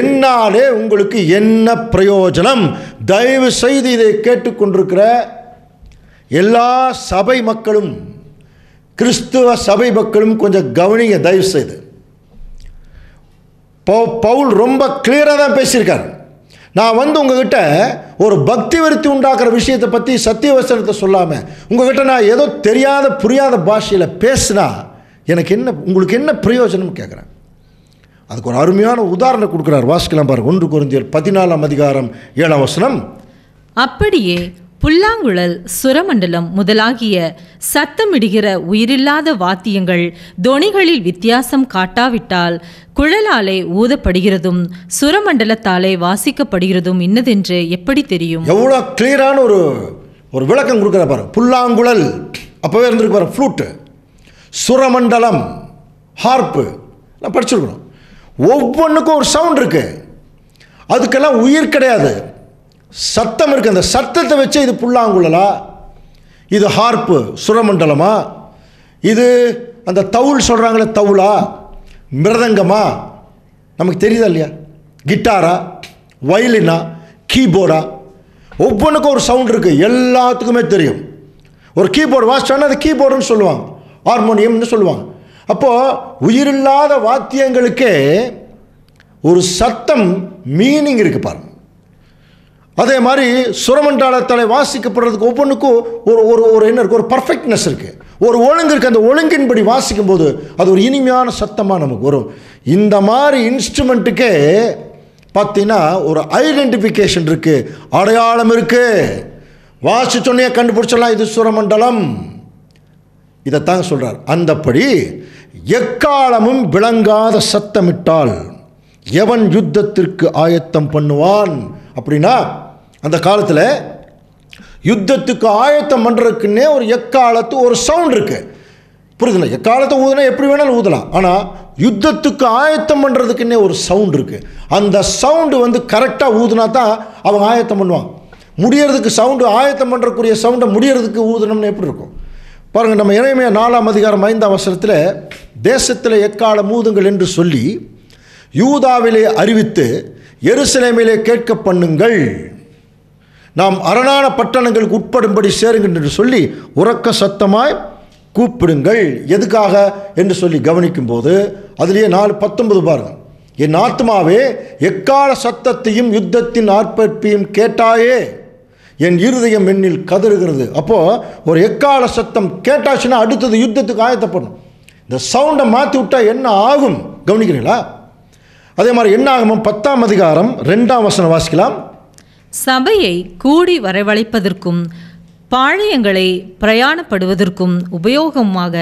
S1: என்னாலே உங்களுக்கு என்ன பிரயோஜனம்? தயவு செய்து இதை கேட்டுக்கொண்டிருக்கிற எல்லா சபை மக்களும், கிறிஸ்துவ சபை மக்களும் கொஞ்சம் கவனிங்க தயவு செய்து. பவுல் ரொம்ப கிளியராக தான் பேசியிருக்கார். நான் உங்ககிட்ட ஒரு பக்தி விருத்தி உண்டாக்குற விஷயத்தை பற்றி சத்திய வசனத்தை சொல்லாமல் உங்ககிட்ட நான் ஏதோ தெரியாத புரியாத பாஷையில் பேசினா உங்களுக்கு என்ன பிரயோஜனம் கேட்குறேன். அதுக்கு ஒரு அருமையான உதாரணம் கொடுக்குறார். வாசிக்கலாம் பாருங்க, 1 கொரிந்தியர் 14ஆம் அதிகாரம் 7ஆம் வசனம்.
S2: அப்படியே புல்லாங்குழல், சுரமண்டலம் முதலாகிய சத்தமிடுகிற உயிரில்லாத வாத்தியங்கள் தொனிகளில் வித்தியாசம் காட்டாவிட்டால் குழலாலே ஊதப்படுகிறதும் சுரமண்டலத்தாலே வாசிக்கப்படுகிறதும் இன்னதென்று எப்படி தெரியும்?
S1: எவ்வளோ கிளியரான ஒரு விளக்கம் கொடுக்குற பாருங்க. புல்லாங்குழல் அப்போவே இருந்திருக்கு பாருங்க, ஃப்ளூட்டு, சுரமண்டலம், ஹார்ப்பு நான் படிச்சிருக்கணும். ஒவ்வொன்றுக்கும் ஒரு சவுண்ட் இருக்குது, அதுக்கெல்லாம் உயிர் கிடையாது, சத்தம் இருக்குது. அந்த சத்தத்தை வச்சு இது புல்லாங்குழலா, இது ஹார்ப்பு சுரமண்டலமா, இது அந்த தவுள் சொல்கிறாங்களே தவுளா, மிருதங்கமா, நமக்கு தெரியுதா இல்லையா, கிட்டாரா, வயலினா, கீபோர்டா, ஒவ்வொன்றுக்கும் ஒரு சவுண்ட் இருக்குது, எல்லாத்துக்குமே தெரியும். ஒரு கீபோர்டு வாசிச்சாங்கன்னா அது கீபோர்டுன்னு சொல்லுவாங்க, ஹார்மோனியம்னு சொல்லுவாங்க. அப்போது உயிரில்லாத வாத்தியங்களுக்கே ஒரு சத்தம் மீனிங் இருக்குது பாருங்க. அதே மாதிரி சுரமண்டலத்தில் வாசிக்கப்படுறதுக்கு ஒவ்வொன்றுக்கும் ஒரு ஒரு ஒரு என்ன இருக்குது, ஒரு பர்ஃபெக்ட்னஸ் இருக்குது, ஒரு ஒழுங்கு இருக்குது. அந்த ஒழுங்கின்படி வாசிக்கும் போது அது ஒரு இனிமையான சத்தமாக நமக்கு வரும். இந்த மாதிரி இன்ஸ்ட்ருமெண்ட்டுக்கே பார்த்தீங்கன்னா ஒரு ஐடென்டிஃபிகேஷன் இருக்குது, அடையாளம் இருக்குது. வாசி சொன்னையே கண்டுபிடிச்சலாம் இது சுரமண்டலம். இதைத்தாங்க சொல்கிறார். அந்தப்படி எக்காலமும் விளங்காத சத்தமிட்டால் எவன் யுத்தத்திற்கு ஆயத்தம் பண்ணுவான்? அப்படின்னா அந்த காலத்தில் யுத்தத்துக்கு ஆயத்தம் பண்ணுறதுக்குன்னே ஒரு எக்காலத்து ஒரு சவுண்ட் இருக்குது. புரியுதுங்களா? எக்காலத்தை ஊதுனா எப்படி வேணாலும் ஊதலாம், ஆனால் யுத்தத்துக்கு ஆயத்தம் பண்ணுறதுக்குன்னே ஒரு சவுண்ட் இருக்குது. அந்த சவுண்டு வந்து கரெக்டாக ஊதுனா தான் அவங்க ஆயத்தம் பண்ணுவாங்க. முடியறதுக்கு சவுண்டு, ஆயத்தம் பண்ணுறக்கூடிய சவுண்டை முடியறதுக்கு ஊதுனோம்னு எப்படி இருக்கும் பாருங்கள். நம்ம எரேமியா 4:5 தேசத்தில் எக்காலம் ஊதுங்கள் என்று சொல்லி யூதாவிலே அறிவித்து எருசலேமிலே கேட்க பண்ணுங்கள், நாம் அரணான பட்டணங்களுக்கு உட்படும்படி சேருங்கள் என்று சொல்லி உரக்க சத்தமாய் கூப்பிடுங்கள். எதுக்காக என்று சொல்லி கவனிக்கும் போது அதிலேயே 4:19 பாருங்கள். என் ஆத்மாவே எக்கால சத்தத்தையும் யுத்தத்தின் ஆர்ப்பரிப்பையும் கேட்டாயே, என் இருதயம் என்னில் கதறுகிறது. அப்போது ஒரு எக்கால சத்தம் கேட்டாச்சுன்னா அடுத்தது யுத்தத்துக்கு ஆயத்தப்படணும். இந்த சவுண்டை மாற்றி விட்டால் என்ன ஆகும் கவனிக்கிறீங்களா? அதே மாதிரி என்ன ஆகும்? 10:2 வாசிக்கலாம்.
S2: சபையை கூடி வரவழைப்பதற்கும் பாளையங்களை பிரயாணப்படுவதற்கும் உபயோகமாக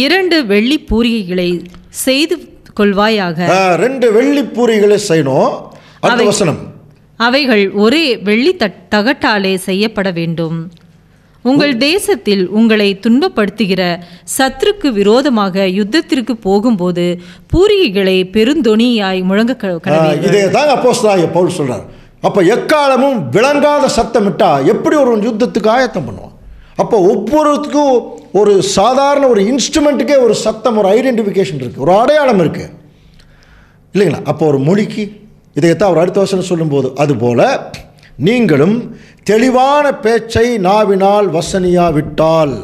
S2: 2 வெள்ளி பூரிகைகளை செய்து கொள்வாயாக.
S1: 2 வெள்ளி பூரிகளை செய்யணும். அடுத்த வசனம்,
S2: அவைகள் ஒரே வெள்ளி தகட்டாலே செய்யப்பட வேண்டும். உங்கள் தேசத்தில் உங்களை துன்பப்படுத்துகிற சத்துருக்கு விரோதமாக யுத்தத்திற்கு போகும்போது பூரிகைகளை பெருந்தொனியாய் முழங்க கடவீர்கள்.
S1: இதே தான் அப்போஸ்தலனாகிய பவுல் சொல்றார். அப்போ எக்காலமும் விளங்காத சத்தமிட்டா எப்படி ஒரு யுத்தத்துக்கு ஆயத்தம் பண்ணுவான்? அப்போ ஒவ்வொருத்துக்கும் ஒரு சாதாரண ஒரு இன்ஸ்ட்ருமெண்ட்டுக்கே ஒரு சத்தம், ஒரு ஐடென்டிஃபிகேஷன் இருக்குது, ஒரு அடையாளம் இருக்குது இல்லைங்களா? அப்போ ஒரு மொழிக்கு இதைத்தான் அவர் அடுத்த வசனம் சொல்லும்போது, அதுபோல் நீங்களும் தெளிவான பேச்சை நாவினால் வசனியா விட்டால்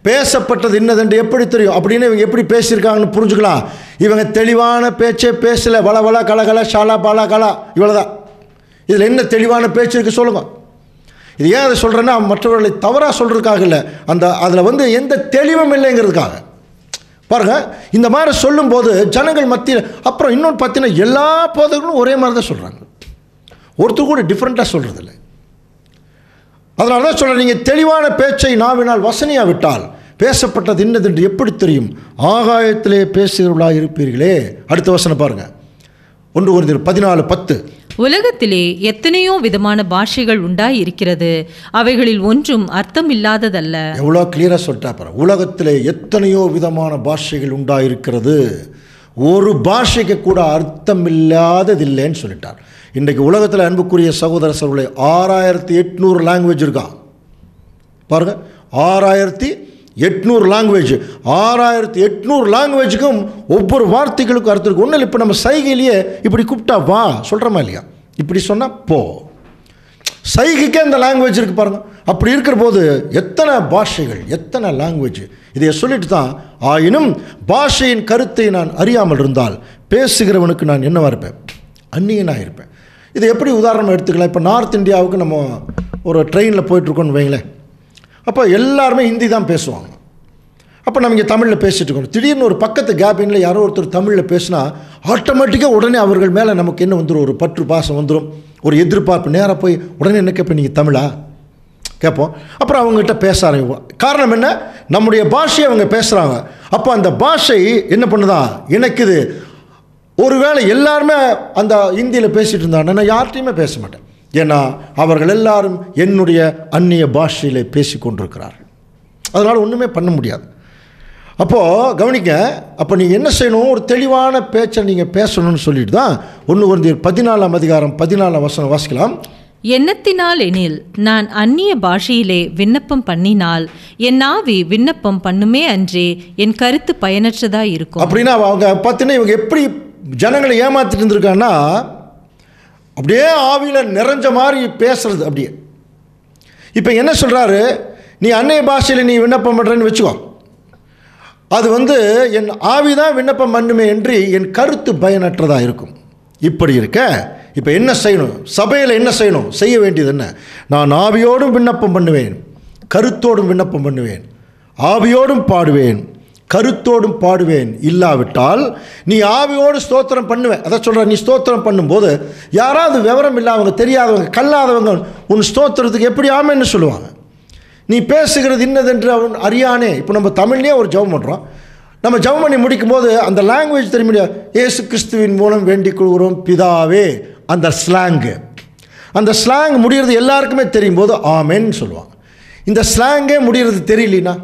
S1: பேசப்பட்டது இன்னதென்று எப்படி தெரியும்? அப்படின்னு இவங்க எப்படி பேசியிருக்காங்கன்னு புரிஞ்சுக்கலாம். இவங்க தெளிவான பேச்சே பேசலை, வள வள கலகல ஷாலா பாலா கலா, இவ்வளோதான். இதில் என்ன தெளிவான பேச்சு இருக்குது சொல்லுங்க. இது ஏன் அதை சொல்கிறேன்னா மற்றவர்களை தவறாக சொல்கிறதுக்காக இல்லை, அதில் வந்து எந்த தெளிவும் இல்லைங்கிறதுக்காக. பாருங்கள், இந்த மாதிரி சொல்லும்போது ஜனங்கள் மத்தியில் அப்புறம் இன்னொன்று பார்த்தீங்கன்னா எல்லா போதகர்களும் ஒரே மாதிரி தான் சொல்கிறாங்க, ஒருத்தர் கூட டிஃப்ரெண்ட்டாக சொல்கிறதில்லை. அதனால தான் சொல்கிறேன், நீங்கள் தெளிவான பேச்சை நாவினால் வசனியா விட்டால் பேசப்பட்டது இன்னதென்று எப்படி தெரியும்? ஆகாயத்திலே பேசுகிறவர்களாக இருப்பீர்களே. அடுத்த வசனம் பாருங்கள், 1 Corinthians 14:10.
S2: உலகத்திலே எத்தனையோ விதமான பாஷைகள் உண்டாய் இருக்கிறது, அவைகளில் ஒன்றும் அர்த்தம் இல்லாததல்ல.
S1: எவ்வளோ கிளியராக சொல்லிட்டா பாரு. உலகத்திலே எத்தனையோ விதமான பாஷைகள் உண்டாயிருக்கிறது, ஒரு பாஷைக்கு கூட அர்த்தம் இல்லாததில்லைன்னு சொல்லிட்டார். இன்றைக்கு உலகத்தில் அன்புக்குரிய சகோதர சகோதரர்களே 6800 லாங்குவேஜ் இருக்கான் பாருங்க. 6800 லாங்குவேஜ். 6800 லாங்குவேஜுக்கும் ஒவ்வொரு வார்த்தைகளுக்கும் அர்த்தம் இருக்குது. ஒன்றும் இப்போ நம்ம சைகையிலேயே இப்படி கூப்பிட்டா வா சொல்கிறோமா இல்லையா? இப்படி சொன்னால் போ, சைகைக்கே அந்த லாங்குவேஜ் இருக்குது பாருங்கள். அப்படி இருக்கிற போது எத்தனை பாஷைகள், எத்தனை லாங்குவேஜ். இதை சொல்லிட்டு தான், ஆயினும் பாஷையின் கருத்தை நான் அறியாமல் இருந்தால் பேசுகிறவனுக்கு நான் என்னவா இருப்பேன்? அந்நியனாக இருப்பேன். இது எப்படி உதாரணம் எடுத்துக்கலாம்? இப்போ நார்த் இந்தியாவுக்கு நம்ம ஒரு ட்ரெயினில் போயிட்டுருக்கோன்னு வைங்களேன். அப்போ எல்லாருமே ஹிந்தி தான் பேசுவாங்க. அப்போ நம்ம இங்கே தமிழில் பேசிகிட்டு இருக்கோம். திடீர்னு ஒரு பக்கத்து கேபினில் யாரோ ஒருத்தர் தமிழில் பேசினா ஆட்டோமேட்டிக்காக உடனே அவர்கள் மேலே நமக்கு என்ன வந்துடும்? ஒரு பற்று பாசம் வந்துடும், ஒரு எதிர்பார்ப்பு. நேராக போய் உடனே என்ன கேட்பேன், நீங்கள் தமிழா கேட்போம். அப்புறம் அவங்ககிட்ட பேச ஆரம்பிப்போம். காரணம் என்ன? நம்முடைய பாஷையை அவங்க பேசுகிறாங்க. அப்போ அந்த பாஷை என்ன பண்ணுதான் இணைக்குது. ஒருவேளை எல்லாருமே அந்த ஹிந்தியில் பேசிகிட்டு இருந்தாங்க, நான் யார்கிட்டையுமே பேச மாட்டேன். ஏன்னா அவர்கள் எல்லாரும் என்னுடைய அந்நிய பாஷையில் பேசி கொண்டிருக்கிறார்கள். அதனால் ஒன்றுமே பண்ண முடியாது. அப்போது கவனிக்க, அப்போ நீங்கள் என்ன செய்யணும்? ஒரு தெளிவான பேச்சை நீங்கள் பேசணும்னு சொல்லிட்டு தான் 1 Corinthians 14:14 வாசிக்கலாம்.
S2: எண்ணத்தினால் எனில் நான் அந்நிய பாஷையிலே விண்ணப்பம் பண்ணினால் என் ஆவி விண்ணப்பம் பண்ணுமே அன்றே என் கருத்து பயனற்றதா இருக்கும்.
S1: அப்படின்னா அவங்க பார்த்தீங்கன்னா இவங்க எப்படி ஜனங்களை ஏமாத்திட்டு இருந்திருக்காங்கன்னா, அப்படியே ஆவியில் நிறைஞ்ச மாதிரி பேசுறது. அப்படியே இப்போ என்ன சொல்கிறாரு, நீ அந்நிய பாஷையில் நீ விண்ணப்பம் பண்ணுறேன்னு வச்சுக்கோ, அது என் ஆவி தான் விண்ணப்பம் பண்ணுமே என்று என் கருத்து பயனற்றதாக இருக்கும். இப்படி இருக்க இப்போ என்ன செய்யணும், சபையில் என்ன செய்யணும், செய்ய வேண்டியது என்ன? நான் ஆவியோடும் விண்ணப்பம் பண்ணுவேன், கருத்தோடும் விண்ணப்பம் பண்ணுவேன், ஆவியோடும் பாடுவேன், கருத்தோடும் பாடுவேன். இல்லாவிட்டால் நீ ஆவியோடு ஸ்தோத்திரம் பண்ணுவேன். அதை சொல்கிற, நீ ஸ்தோத்திரம் பண்ணும்போது யாராவது விவரம் இல்லாதவங்க, தெரியாதவங்க, கல்லாதவங்க உன் ஸ்தோத்திரத்துக்கு எப்படி ஆமேன்னு சொல்லுவாங்க. நீ பேசுகிறது இன்னதென்று அவன் அறியானே. இப்போ நம்ம தமிழ்லேயே ஒரு ஜெபம் பண்ணுறோம், நம்ம ஜெபம் பண்ணி முடிக்கும்போது அந்த லாங்குவேஜ் தெரிய முடியாது. இயேசு கிறிஸ்துவின் மூலம் வேண்டிக் கொள்கிறோம் பிதாவே, அந்த ஸ்லாங் முடிகிறது எல்லாருக்குமே தெரியும் போது ஆமேன்னு சொல்லுவாங்க. இந்த ஸ்லாங்கே முடிகிறது தெரியலனா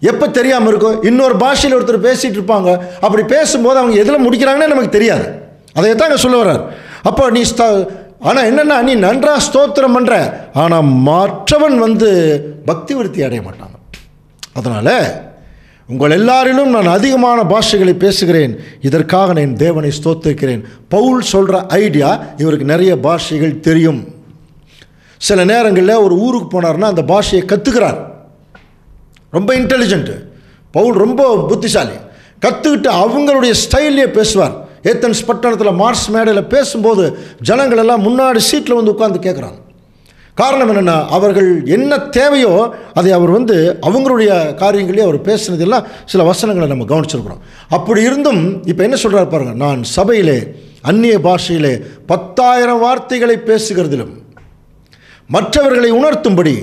S1: எப்போ தெரியாமல் இருக்கும்? இன்னொரு பாஷையில் ஒருத்தர் பேசிகிட்டு இருப்பாங்க, அப்படி பேசும்போது அவங்க எதில் முடிக்கிறாங்கன்னே நமக்கு தெரியாது. அதை தான் அங்கே சொல்ல வர்றார். அப்போ நீ ஆனால் என்னென்னா, நீ நன்றாக ஸ்தோத்திரம் பண்ணுற, ஆனால் மற்றவன் பக்தி விருத்தி அடைய மாட்டாங்க. அதனால் உங்கள் எல்லாரிலும் நான் அதிகமான பாஷைகளை பேசுகிறேன், இதற்காக நான் தேவனை ஸ்தோத்திரிக்கிறேன். பவுல் சொல்கிற ஐடியா, இவருக்கு நிறைய பாஷைகள் தெரியும். சில நேரங்களில் ஒரு ஊருக்கு போனார்னா அந்த பாஷையை கற்றுக்கிறார். ரொம்ப இன்டெலிஜென்ட்டு பவுல், ரொம்ப புத்திசாலி. கற்றுக்கிட்டு அவங்களுடைய ஸ்டைல்லையே பேசுவார். ஏத்தன்ஸ் பட்டணத்தில் மார்ஸ் மேடையில் பேசும்போது ஜனங்கள் எல்லாம் முன்னாடி சீட்டில் உட்கார்ந்து கேட்குறாங்க. காரணம் என்னென்னா, அவர்கள் என்ன தேவையோ அதை அவர் அவங்களுடைய காரியங்களே அவர் பேசுனதெல்லாம் சில வசனங்களை நம்ம கவனிச்சிருக்கிறோம். அப்படி இருந்தும் இப்போ என்ன சொல்கிறார் பாருங்கள், நான் சபையிலே அந்நிய பாஷையிலே 10,000 வார்த்தைகளை பேசுகிறதிலும் மற்றவர்களை உணர்த்தும்படி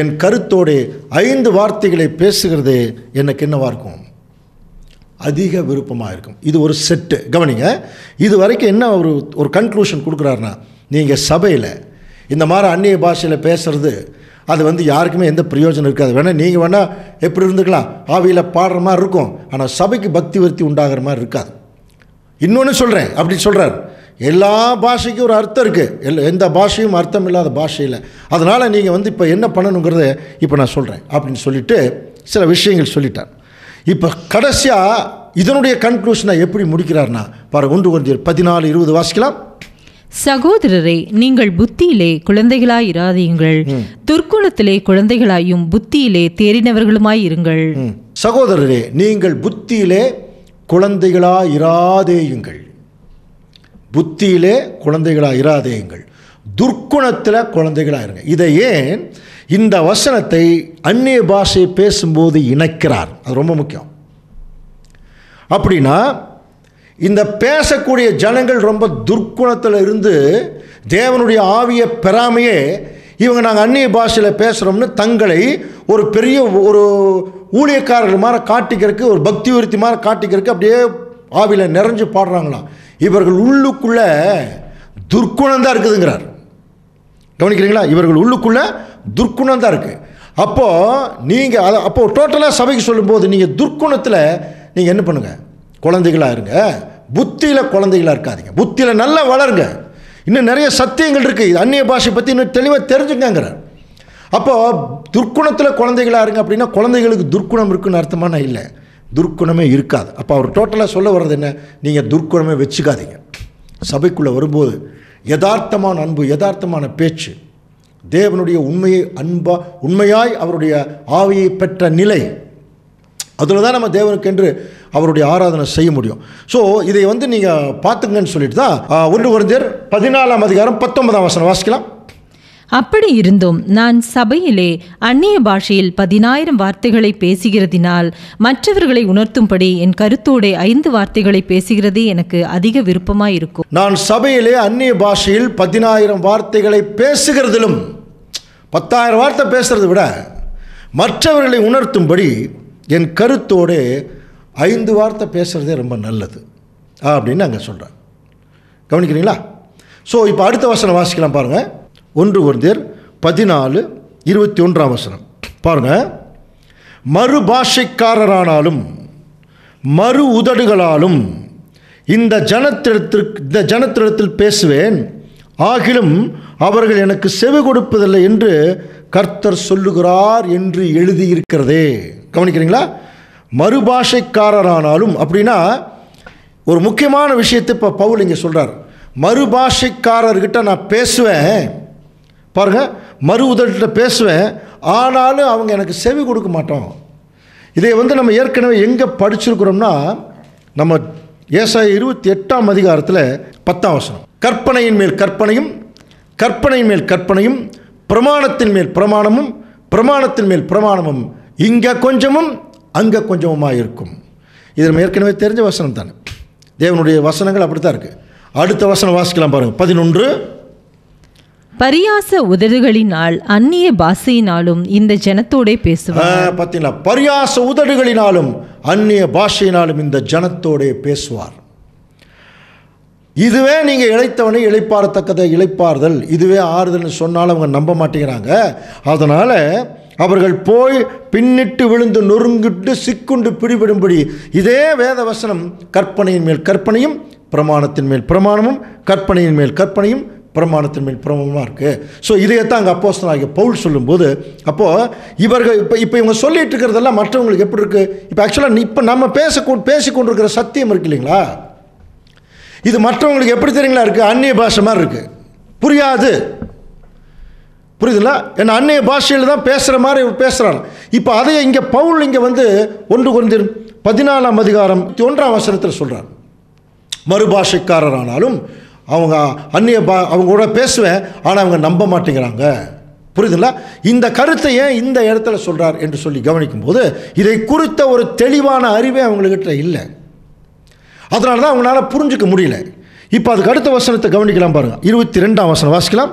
S1: என் கருத்தோடு 5 வார்த்தைகளை பேசுகிறதே எனக்கு என்னவாக இருக்கும், அதிக விருப்பமாக இருக்கும். இது ஒரு செட்டு. கவனிங்க, இது வரைக்கும் என்ன ஒரு கன்க்ளூஷன் கொடுக்குறாருன்னா, நீங்கள் சபையில் இந்த மாதிரி அந்நிய பாஷையில் பேசுகிறது அது யாருக்குமே எந்த பிரயோஜனம் இருக்காது. வேணால் நீங்கள் வேணால் எப்படி இருந்துக்கலாம், ஆவியில் பாடுற மாதிரி இருக்கும், ஆனால் சபைக்கு பக்தி விருத்தி உண்டாகிற மாதிரி இருக்காது. இன்னொன்று சொல்கிறேன், அப்படி சொல்கிறார், எல்லா பாஷைக்கும் ஒரு அர்த்தம் இருக்குது, எந்த பாஷையும் அர்த்தம் இல்லாத பாஷை இல்லை. அதனால் நீங்கள் இப்போ என்ன பண்ணணுங்கிறத இப்போ நான் சொல்கிறேன் அப்படின்னு சொல்லிவிட்டு சில விஷயங்கள் சொல்லிட்டார். இப்போ கடைசியாக இதனுடைய கன்க்ளூஷனை எப்படி முடிக்கிறார்னா பாருங்கள், 1 கொரிந்தியர் 14:20 வாசிக்கலாம்.
S2: சகோதரரே, நீங்கள் புத்தியிலே குழந்தைகளாயிராதீங்கள், துர்க்குணத்திலே குழந்தைகளாயும் புத்தியிலே தேறினவர்களுமாய் இருங்கள்.
S1: சகோதரரே, நீங்கள் புத்தியிலே குழந்தைகளாயிராதேயுங்கள், புத்தியிலே குழந்தைகளாயிராதேயுங்கள், துர்க்குணத்தில் குழந்தைகளாயிருங்க. இதை ஏன் இந்த வசனத்தை அந்நிய பாஷை பேசும்போது இணைக்கிறார்? அது ரொம்ப முக்கியம். அப்படின்னா இந்த பேசக்கூடிய ஜனங்கள் ரொம்ப துர்க்குணத்தில் இருந்து தேவனுடைய ஆவியை பெறாமையே இவங்க நாங்கள் அந்நிய பாஷையில் பேசுகிறோம்னு தங்களை ஒரு பெரிய ஒரு ஊழியக்காரர்கள் மாதிரி காட்டிக்கிறதுக்கு, ஒரு பக்தி விருத்தி மாதிரி காட்டிக்கிறதுக்கு அப்படியே ஆவியில் நிறைஞ்சு பாடுறாங்களாம். இவர்கள் உள்ளுக்குள்ளே துர்க்குணம் தான் இருக்குதுங்கிறார். கவனிக்கிறீங்களா? இவர்கள் உள்ளுக்குள்ளே துர்க்குணம் தான் இருக்குது. அப்போது நீங்கள் அப்போது டோட்டலாக சபைக்கு சொல்லும்போது நீங்கள் துர்க்குணத்தில் நீங்கள் என்ன பண்ணுங்கள், குழந்தைகளாக இருங்க, புத்தியில் குழந்தைகளாக இருக்காதீங்க, புத்தியில் நல்லா வளருங்க. இன்னும் நிறைய சத்தியங்கள் இருக்குது, அந்நிய பாஷை பற்றி இன்னும் தெளிவாக தெரிஞ்சுங்கிறார். அப்போது துர்க்குணத்தில் குழந்தைகளாக இருங்க அப்படின்னா குழந்தைகளுக்கு துர்க்குணம் இருக்குன்னு அர்த்தமான இல்லை, துர்க்குணமே இருக்காது. அப்போ அவர் டோட்டலாக சொல்ல வர்றது என்ன, நீங்கள் துர்க்குணமே வச்சுக்காதீங்க. சபைக்குள்ளே வரும்போது யதார்த்தமான அன்பு, யதார்த்தமான பேச்சு, தேவனுடைய உண்மையாய் அவருடைய ஆவியை பெற்ற நிலை, அதில் தான் நம்ம தேவனுக்கென்று அவருடைய ஆராதனை செய்ய முடியும். ஸோ இதை நீங்கள் பார்த்துங்கன்னு சொல்லிட்டு தான் 1 கொரிந்தியர் 14:19 வாசிக்கலாம்.
S2: அப்படி இருந்தும் நான் சபையிலே அந்நிய பாஷையில் 10,000 வார்த்தைகளை பேசுகிறதினால் மற்றவர்களை உணர்த்தும்படி என் கருத்தோடு 5 வார்த்தைகளை பேசுகிறதே எனக்கு அதிக விருப்பமாயிருக்கும்.
S1: நான் சபையிலே அந்நிய பாஷையில் 10,000 வார்த்தைகளை பேசுகிறதிலும், 10,000 வார்த்தை பேசுகிறத விட மற்றவர்களை உணர்த்தும்படி என் கருத்தோடு 5 வார்த்தை பேசுகிறதே ரொம்ப நல்லது அப்படின்னு அங்கே சொல்கிறேன். கவனிக்கிறீங்களா? ஸோ இப்போ அடுத்த வசனம் வாசிக்கலாம் பாருங்கள். 1 கொரிந்தியர் 14:21 பாருங்கள். மறு பாஷைக்காரரானாலும் மறு உதடுகளாலும் இந்த ஜனத்திடத்தில் பேசுவேன், ஆகிலும் அவர்கள் எனக்கு செவி கொடுப்பதில்லை என்று கர்த்தர் சொல்லுகிறார் என்று எழுதியிருக்கிறதே. கவனிக்கிறீங்களா? மறுபாஷைக்காரரானாலும் அப்படின்னா ஒரு முக்கியமான விஷயத்தை இப்போ பவுல் இங்கே சொல்கிறார். மறுபாஷைக்காரர்கிட்ட நான் பேசுவேன், பாருங்கள், மறு உதட்ட பேசுவேன், ஆனாலும் அவங்க எனக்கு செவி கொடுக்க மாட்டோம். இதை நம்ம ஏற்கனவே எங்கே படிச்சிருக்கிறோம்னா, நம்ம ஏசாயா 28ஆம் அதிகாரத்தில் 10ஆம் வசனம், கற்பனையின் மேல் கற்பனையும் கற்பனையின் மேல் கற்பனையும் பிரமாணத்தின் மேல் பிரமாணமும் பிரமாணத்தின் மேல் பிரமாணமும் இங்கே கொஞ்சமும் அங்கே கொஞ்சமுமாக இருக்கும். இது நம்ம ஏற்கனவே தெரிஞ்ச வசனம் தானே. தேவனுடைய வசனங்கள் அப்படி தான் இருக்குது. அடுத்த வசனம் வாசிக்கலாம் பாருங்கள். 11,
S2: பரியாச உதடுகளினால் அந்நிய பாஷையினாலும் இந்த ஜனத்தோடே பேசுவார்.
S1: பார்த்தீங்களா? பரியாச உதடுகளினாலும் அந்நிய பாஷையினாலும் இந்த ஜனத்தோடே பேசுவார். இதுவே நீங்கள் இளைத்தவனை இளைப்பாறத்தக்கதை இளைப்பாறுதல், இதுவே ஆறுதல்னு சொன்னாலும் அவங்க நம்ப மாட்டேங்கிறாங்க. அதனால் அவர்கள் போய் பின்னிட்டு விழுந்து நொறுங்கிட்டு சிக்குண்டு பிடிபடும்படி இதே வேத வசனம் கற்பனையின் மேல் கற்பனையும் பிரமாணத்தின் மேல் பிரமாணமும் கற்பனையின் மேல் கற்பனையும் பிரமாணத்தின் மேல் பிரமாணமாக இருக்குது. ஸோ இதையத்தான் அங்கே அப்போஸ்தலனாகிய பவுல் சொல்லும்போது, அப்போது இவர்கள் இப்போ இவங்க சொல்லிட்டு இருக்கிறதெல்லாம் மற்றவங்களுக்கு எப்படி இருக்குது? இப்போ ஆக்சுவலாக இப்போ நம்ம பேசிக்கொண்டிருக்கிற சத்தியம் இருக்கு இல்லைங்களா, இது மற்றவங்களுக்கு எப்படி தெரியுங்களா இருக்குது? அந்நிய பாஷை மாதிரி இருக்குது, புரியாது. புரியுதுங்களா? ஏன்னா அந்நிய பாஷையில் தான் பேசுகிற மாதிரி பேசுகிறாங்க. இப்போ அதையே இங்கே பவுல் இங்கே 1 கொரிந்தியர் 14ஆம் அதிகாரம் 1ஆம் வசனத்தில் சொல்கிறார், மறுபாஷைக்காரரானாலும் அவங்க அவங்க கூட பேசுவேன், ஆனால் அவங்க நம்ப மாட்டேங்கிறாங்க. புரியுதுங்களா? இந்த கருத்தை ஏன் இந்த இடத்துல சொல்கிறார் என்று சொல்லி கவனிக்கும்போது இதை குறித்த ஒரு தெளிவான அறிவே அவங்கக்கிட்ட இல்லை. அதனால தான் அவங்களால புரிஞ்சிக்க முடியல. இப்போ அதுக்கு அடுத்த வசனத்தை கவனிக்கலாம் பாருங்கள். 22ஆம் வசனம் வாசிக்கலாம்.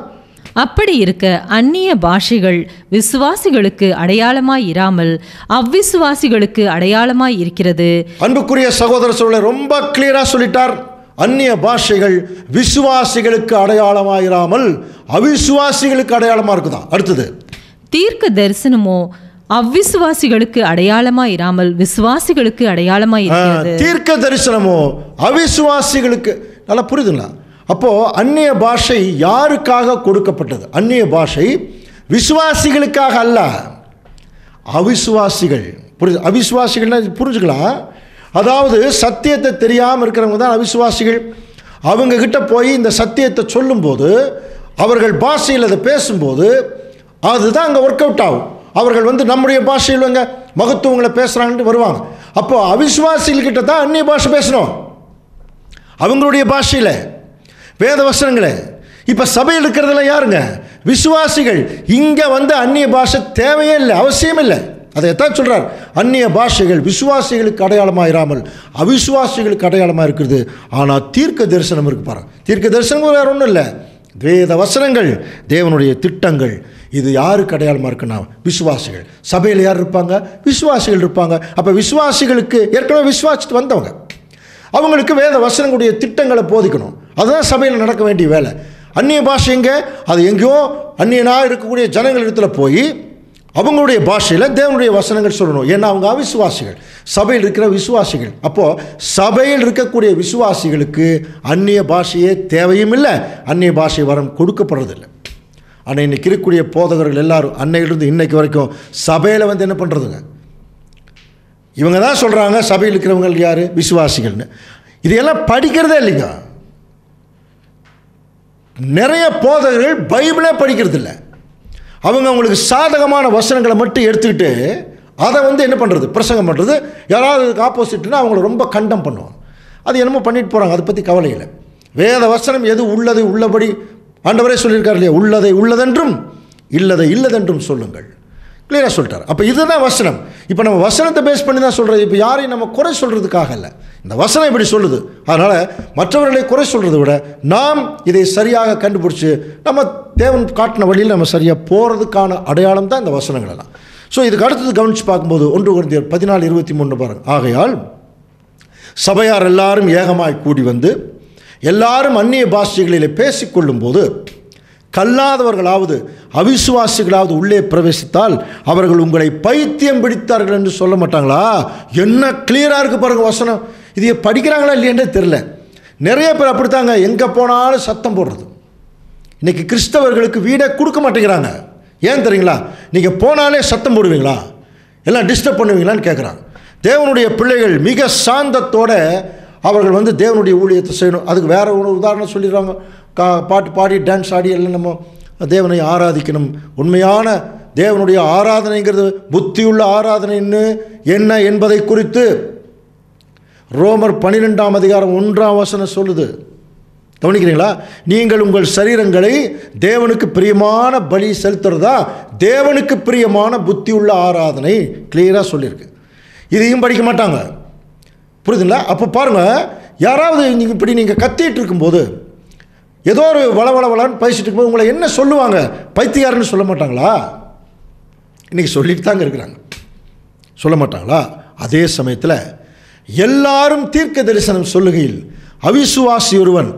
S2: அப்படி இருக்க அந்நிய பாஷைகள் விசுவாசிகளுக்கு அடையாளமாய் இராமல் அவ்விசுவாசிகளுக்கு அடையாளமாய் இருக்கிறது.
S1: அன்புக்குரிய சகோதர சகோதரர்களே, ரொம்ப கிளியரா சொல்லிட்டார். அந்நிய பாஷைகள் விசுவாசிகளுக்கு அடையாளமாயிராமல் அவிசுவாசிகளுக்கு அடையாளமா இருக்குதான். அடுத்தது,
S2: தீர்க்க தரிசனமோ அவ்விசுவாசிகளுக்கு அடையாளமாய் இராமல் விசுவாசிகளுக்கு அடையாளமாய் இருக்கிறது.
S1: தீர்க்க தரிசனமோ அவிசுவாசிகளுக்கு. நல்லா புரியுதுங்களா? அப்போ அந்நிய பாஷை யாருக்காக கொடுக்கப்பட்டது? அந்நிய பாஷை விசுவாசிகளுக்காக அல்ல, அவிசுவாசிகள். புரியுது? அவிசுவாசிகள்னா புரிஞ்சுக்கலாம். அதாவது சத்தியத்தை தெரியாமல் இருக்கிறவங்க தான் அவிசுவாசிகள். அவங்க கிட்ட போய் இந்த சத்தியத்தை சொல்லும்போது, அவர்கள் பாஷையில் அதை பேசும்போது அதுதான் அங்கே ஒர்க் அவுட் ஆகும். அவர்கள் நம்முடைய பாஷையில் மகத்துவங்களை பேசுகிறாங்கன்ட்டு வருவாங்க. அப்போ அவிசுவாசிகள்கிட்ட தான் அந்நிய பாஷை பேசணும், அவங்களுடைய பாஷையில் வேத வசனங்களே. இப்போ சபையில் இருக்கிறதெல்லாம் யாருங்க? விசுவாசிகள். இங்கே அந்நிய பாஷை தேவையே இல்லை, அவசியம் இல்லை. அதைத்தான் சொல்கிறார், அந்நிய பாஷைகள் விசுவாசிகளுக்கு அடையாளமாக இராமல் அவிசுவாசிகளுக்கு அடையாளமாக இருக்கிறது. ஆனால் தீர்க்க தரிசனம் இருக்கு பாருங்க. தீர்க்க தரிசனம் வேறு ஒன்றும் இல்லை, வேத வசனங்கள், தேவனுடைய திட்டங்கள். இது யாருக்கு அடையாளமாக இருக்குன்னா விசுவாசிகள். சபையில் யார் இருப்பாங்க? விசுவாசிகள் இருப்பாங்க. அப்போ விசுவாசிகளுக்கு ஏற்கனவே விசுவாசித்து வந்தவங்க, அவங்களுக்கு வேத வசனங்களுடைய திட்டங்களை போதிக்கணும். அதுதான் சபையில் நடக்க வேண்டிய வேலை. அந்நிய பாஷை எங்கே? அது எங்கேயோ அந்நியனாக இருக்கக்கூடிய ஜனங்கள் இடத்துல போய் அவங்களுடைய பாஷையில் தேவனுடைய வசனங்கள் சொல்லணும். ஏன்னா அவங்க அவிசுவாசிகள், சபையில் இருக்கிற விசுவாசிகள். அப்போது சபையில் இருக்கக்கூடிய விசுவாசிகளுக்கு அந்நிய பாஷையே தேவையும் இல்லை, அந்நிய பாஷை வரம் கொடுக்கப்படுறதில்லை. ஆனால் இன்றைக்கி இருக்கக்கூடிய போதகர்கள் எல்லாரும் அன்னையிலிருந்து இன்னைக்கு வரைக்கும் சபையில் என்ன பண்ணுறதுங்க? இவங்க தான் சொல்கிறாங்க சபையில் இருக்கிறவங்க யார்? விசுவாசிகள்னு. இதையெல்லாம் படிக்கிறதே இல்லைங்க. நிறைய போதகர்கள் பைபிளே படிக்கிறதில்லை. அவங்களுக்கு சாதகமான வசனங்களை மட்டும் எடுத்துக்கிட்டு அதை என்ன பண்ணுறது? பிரசங்கம் பண்ணுறது. யாராவது அதுக்கு ஆப்போசிட்னா அவங்கள ரொம்ப கண்டம் பண்ணுவாங்க. அது என்னமோ பண்ணிட்டு போகிறாங்க, அதை பற்றி கவலை இல்லை. வேத வசனம் எது உள்ளதை உள்ளபடி ஆண்டவரே சொல்லியிருக்காரு இல்லையா? உள்ளதை உள்ளதென்றும் இல்லதை இல்லதென்றும் சொல்லுங்கள். கிளியராக சொல்லிட்டார். அப்போ இதுதான் வசனம். இப்போ நம்ம வசனத்தை பேஸ் பண்ணி தான் சொல்கிறது. இப்போ யாரையும் நம்ம குறை சொல்கிறதுக்காக இல்லை, இந்த வசனம் இப்படி சொல்லுது. அதனால் மற்றவர்களை குறை சொல்கிறத விட நாம் இதை சரியாக கண்டுபிடிச்சி நம்ம தேவன் காட்டின வழியில் நம்ம சரியாக போகிறதுக்கான அடையாளம் தான் இந்த வசனங்கள் எல்லாம். ஸோ இதுக்கு அடுத்தது கவனித்து பார்க்கும்போது 1 கொரிந்தியர் 14:23 பாருங்கள். ஆகையால் சபையார் எல்லாரும் ஏகமாய் கூடி எல்லாரும் அந்நிய பாஷைகளில் பேசிக்கொள்ளும் போது கல்லாதவர்களாவது அவிசுவாசிகளாவது உள்ளே பிரவேசித்தால் அவர்கள் உங்களை பைத்தியம் பிடித்தார்கள் என்று சொல்ல மாட்டாங்களா? என்ன கிளியராக இருக்குது பாருங்கள் வசனம். இதை படிக்கிறாங்களா இல்லையன்றே தெரில. நிறைய பேர் அப்படித்தாங்க, எங்கே போனாலும் சத்தம் போடுறது. இன்றைக்கி கிறிஸ்தவர்களுக்கு வீடே கொடுக்க மாட்டேங்கிறாங்க. ஏன் தெரியுங்களா? நீங்கள் போனாலே சத்தம் போடுவீங்களா, எல்லாம் டிஸ்டர்ப் பண்ணுவீங்களான்னு கேட்குறாங்க. தேவனுடைய பிள்ளைகள் மிக சாந்தத்தோடு அவர்கள் வந்து தேவனுடைய ஊழியத்தை செய்யணும். அதுக்கு வேறு ஒரு உதாரணம் சொல்லிடுறாங்க. பாட்டு பாடி டான்ஸ் ஆடி எல்லாம் நம்ம தேவனை ஆராதிக்கணும். உண்மையான தேவனுடைய ஆராதனைங்கிறது புத்தியுள்ள ஆராதனைன்னு என்ன என்பதை குறித்து ரோமர் 12ஆம் அதிகாரம் 1ஆம் வசனம் சொல்லுது. கவனிக்கிறீங்களா? நீங்கள் உங்கள் சரீரங்களை தேவனுக்கு பிரியமான பலி செலுத்துறதா தேவனுக்கு பிரியமான புத்தியுள்ள ஆராதனை கிளியராக சொல்லியிருக்கு. இதையும் படிக்க மாட்டாங்க. புரியுதுங்களா? அப்போ பாருங்கள், யாராவது இப்படி நீங்கள் கத்திட்டு இருக்கும்போது ஏதோ ஒரு வளவளன்னு பேசிட்டு இருக்கும்போது உங்களை என்ன சொல்லுவாங்க? பைத்தியாருன்னு சொல்ல மாட்டாங்களா? இன்றைக்கி சொல்லிட்டு தாங்க இருக்கிறாங்க, சொல்ல மாட்டாங்களா? அதே சமயத்தில் எல்லாரும் தீர்க்க தரிசனம் சொல்லுகையில் அவிசுவாசி ஒருவன்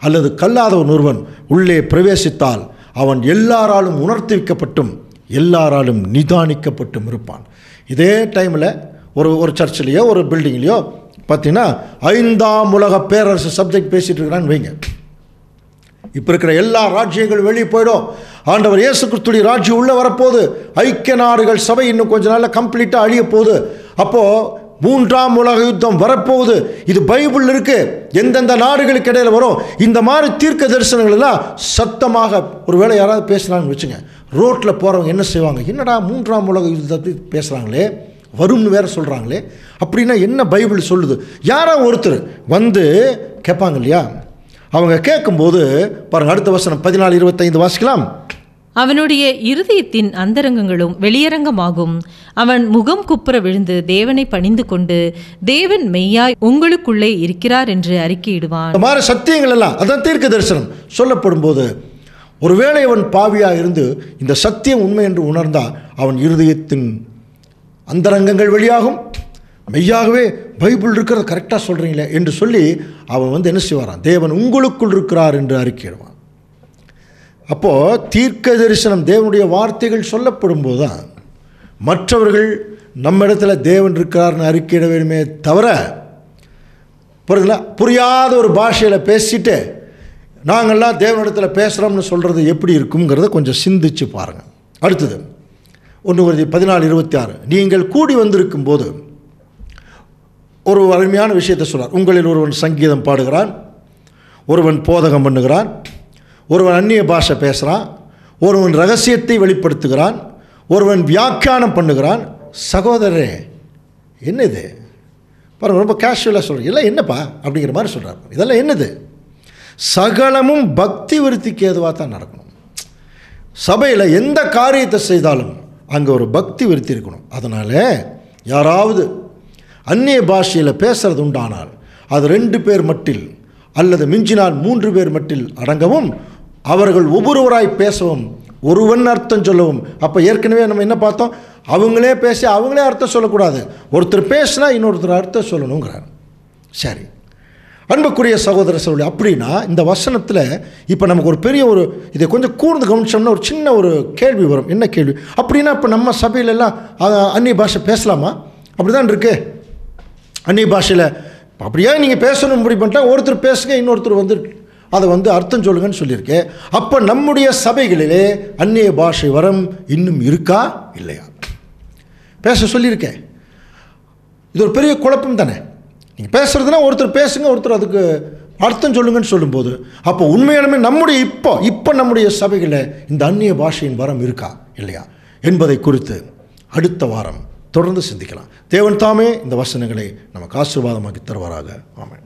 S1: அல்லது கல்லாதவன் ஒருவன் உள்ளே பிரவேசித்தால் அவன் எல்லாராலும் உணர்த்தி வைக்கப்பட்டும் எல்லாராலும் நிதானிக்கப்பட்டும் இருப்பான். இதே டைமில் ஒரு சர்ச்சிலேயோ ஒரு பில்டிங்லேயோ பார்த்தீங்கன்னா 5ஆம் உலக பேரரசு சப்ஜெக்ட் பேசிகிட்டு இருக்கிறான்னு வைங்க. இப்போ இருக்கிற எல்லா ராஜ்யங்களும் வெளியே போயிடும். ஆண்டவர் இயேசு கிறிஸ்துவின் ராஜ்யம் உள்ளே வரப்போகுது. ஐக்கிய நாடுகள் சபை இன்னும் கொஞ்ச நாளில் கம்ப்ளீட்டாக அழிய போகுது. அப்போது 3ஆம் உலக யுத்தம் வரப்போகுது. இது பைபிள் இருக்குது. எந்தெந்த நாடுகளுக்கு இடையில் வரும் இந்த மாதிரி தீர்க்க தரிசனங்கள் எல்லாம் சத்தமாக ஒருவேளை யாராவது பேசுகிறாங்கன்னு வச்சுங்க, ரோட்டில் போகிறவங்க என்ன செய்வாங்க? என்னடா 3ஆம் உலக யுத்தத்தை பேசுகிறாங்களே, வரும்னு வேறு சொல்கிறாங்களே, அப்படின்னா என்ன பைபிள் சொல்லுது? யாரோ ஒருத்தர் வந்து கேட்பாங்க இல்லையா? அவங்க கேட்கும்போது பாருங்கள், அடுத்த வசனம் 14:25 வாசிக்கலாம்.
S2: அவனுடைய இருதயத்தின் அந்தரங்கங்களும் வெளியரங்கமாகும். அவன் முகம் குப்புற விழுந்து தேவனை பணிந்து கொண்டு தேவன் மெய்யாய் உங்களுக்குள்ளே இருக்கிறார் என்று அறிக்கையிடுவான். இந்த
S1: மாதிரி சத்தியங்கள் எல்லாம் அதான் தீர்க்க தரிசனம் சொல்லப்படும் போது ஒருவேளை அவன் பாவியாக இருந்து இந்த சத்தியம் உண்மை என்று உணர்ந்தால் அவன் இருதயத்தின் அந்தரங்கங்கள் வெளியாகும். மெய்யாகவே பைபிள் இருக்கிறத கரெக்டாக சொல்கிறீங்களே என்று சொல்லி அவன் வந்து என்ன செய்வாரான்? தேவன் உங்களுக்குள் இருக்கிறார் என்று அறிக்கையிடுவான். அப்போது தீர்க்க தரிசனம் தேவனுடைய வார்த்தைகள் சொல்லப்படும் போது தான் மற்றவர்கள் நம்ம இடத்துல தேவன் இருக்கிறார்னு அறிக்கையிட வேணுமே தவிர, புரியுதுங்களா, புரியாத ஒரு பாஷையில் பேசிட்டு நாங்கள்லாம் தேவனிடத்தில் பேசுகிறோம்னு சொல்கிறது எப்படி இருக்குங்கிறத கொஞ்சம் சிந்திச்சு பாருங்கள். அடுத்தது 1 Corinthians 14:26 நீங்கள் கூடி வந்திருக்கும் போது ஒரு அருமையான விஷயத்தை சொல்கிறார். உங்களில் ஒருவன் சங்கீதம் பாடுகிறான், ஒருவன் போதகம் பண்ணுகிறான், ஒருவன் அந்நிய பாஷை பேசுகிறான், ஒருவன் ரகசியத்தை வெளிப்படுத்துகிறான், ஒருவன் வியாக்கியானம் பண்ணுகிறான். சகோதரரே, என்ன இது பாருங்கள், ரொம்ப கேஷுவலாக சொல்கிறேன். எல்லாம் என்னப்பா அப்படிங்கிற மாதிரி சொல்கிறார். இதெல்லாம் என்னது? சகலமும் பக்தி விருத்திக்கு ஏதுவாக தான் நடக்கணும். சபையில் எந்த காரியத்தை செய்தாலும் அங்கே ஒரு பக்தி விருத்தி இருக்கணும். அதனால் யாராவது அந்நிய பாஷையில் பேசுகிறது உண்டானால் அது 2 பேர் மட்டில் அல்லது மிஞ்சினால் 3 பேர் மட்டில் அடங்கவும் அவர்கள் ஒவ்வொருவராய் பேசவும் ஒருவன் அர்த்தம் சொல்லவும். அப்போ ஏற்கனவே நம்ம என்ன பார்த்தோம்? அவங்களே பேசி அவங்களே அர்த்தம் சொல்லக்கூடாது. ஒருத்தர் பேசினா இன்னொருத்தர் அர்த்தம் சொல்லணுங்கிறார். சரி, அன்புக்குரிய சகோதர சகோதரி, அப்படின்னா இந்த வசனத்தில் இப்போ நமக்கு ஒரு பெரிய ஒரு இதை கொஞ்சம் கூர்ந்து கவனிச்சோம்னா ஒரு சின்ன ஒரு கேள்வி வரும். என்ன கேள்வி? அப்படின்னா இப்போ நம்ம சபையிலெல்லாம் அந்நிய பாஷை பேசலாமா? அப்படி தான் இருக்கு. அந்நிய பாஷையில் அப்படியே நீங்கள் பேசணும் முடிவு பண்ணிட்டா ஒருத்தர் பேசுங்க, இன்னொருத்தர் வந்து அதை வந்து அர்த்தம் சொல்லுங்கன்னு சொல்லியிருக்கேன். அப்போ நம்முடைய சபைகளிலே அந்நிய பாஷை வரம் இன்னும் இருக்கா இல்லையா? பேச சொல்லியிருக்கேன். இது ஒரு பெரிய குழப்பம் தானே. நீங்கள் பேசுகிறதுனா ஒருத்தர் பேசுங்க, ஒருத்தர் அதுக்கு அர்த்தம் சொல்லுங்கன்னு சொல்லும்போது அப்போ உண்மையாலுமே நம்முடைய இப்போ நம்முடைய சபைகளில் இந்த அந்நிய பாஷையின் வரம் இருக்கா இல்லையா என்பதை குறித்து அடுத்த வாரம் தொடர்ந்து சிந்திக்கலாம். தேவன் தாமே இந்த வசனங்களை நமக்கு ஆசீர்வாதமாக்கி தருவாராக. ஆமென்.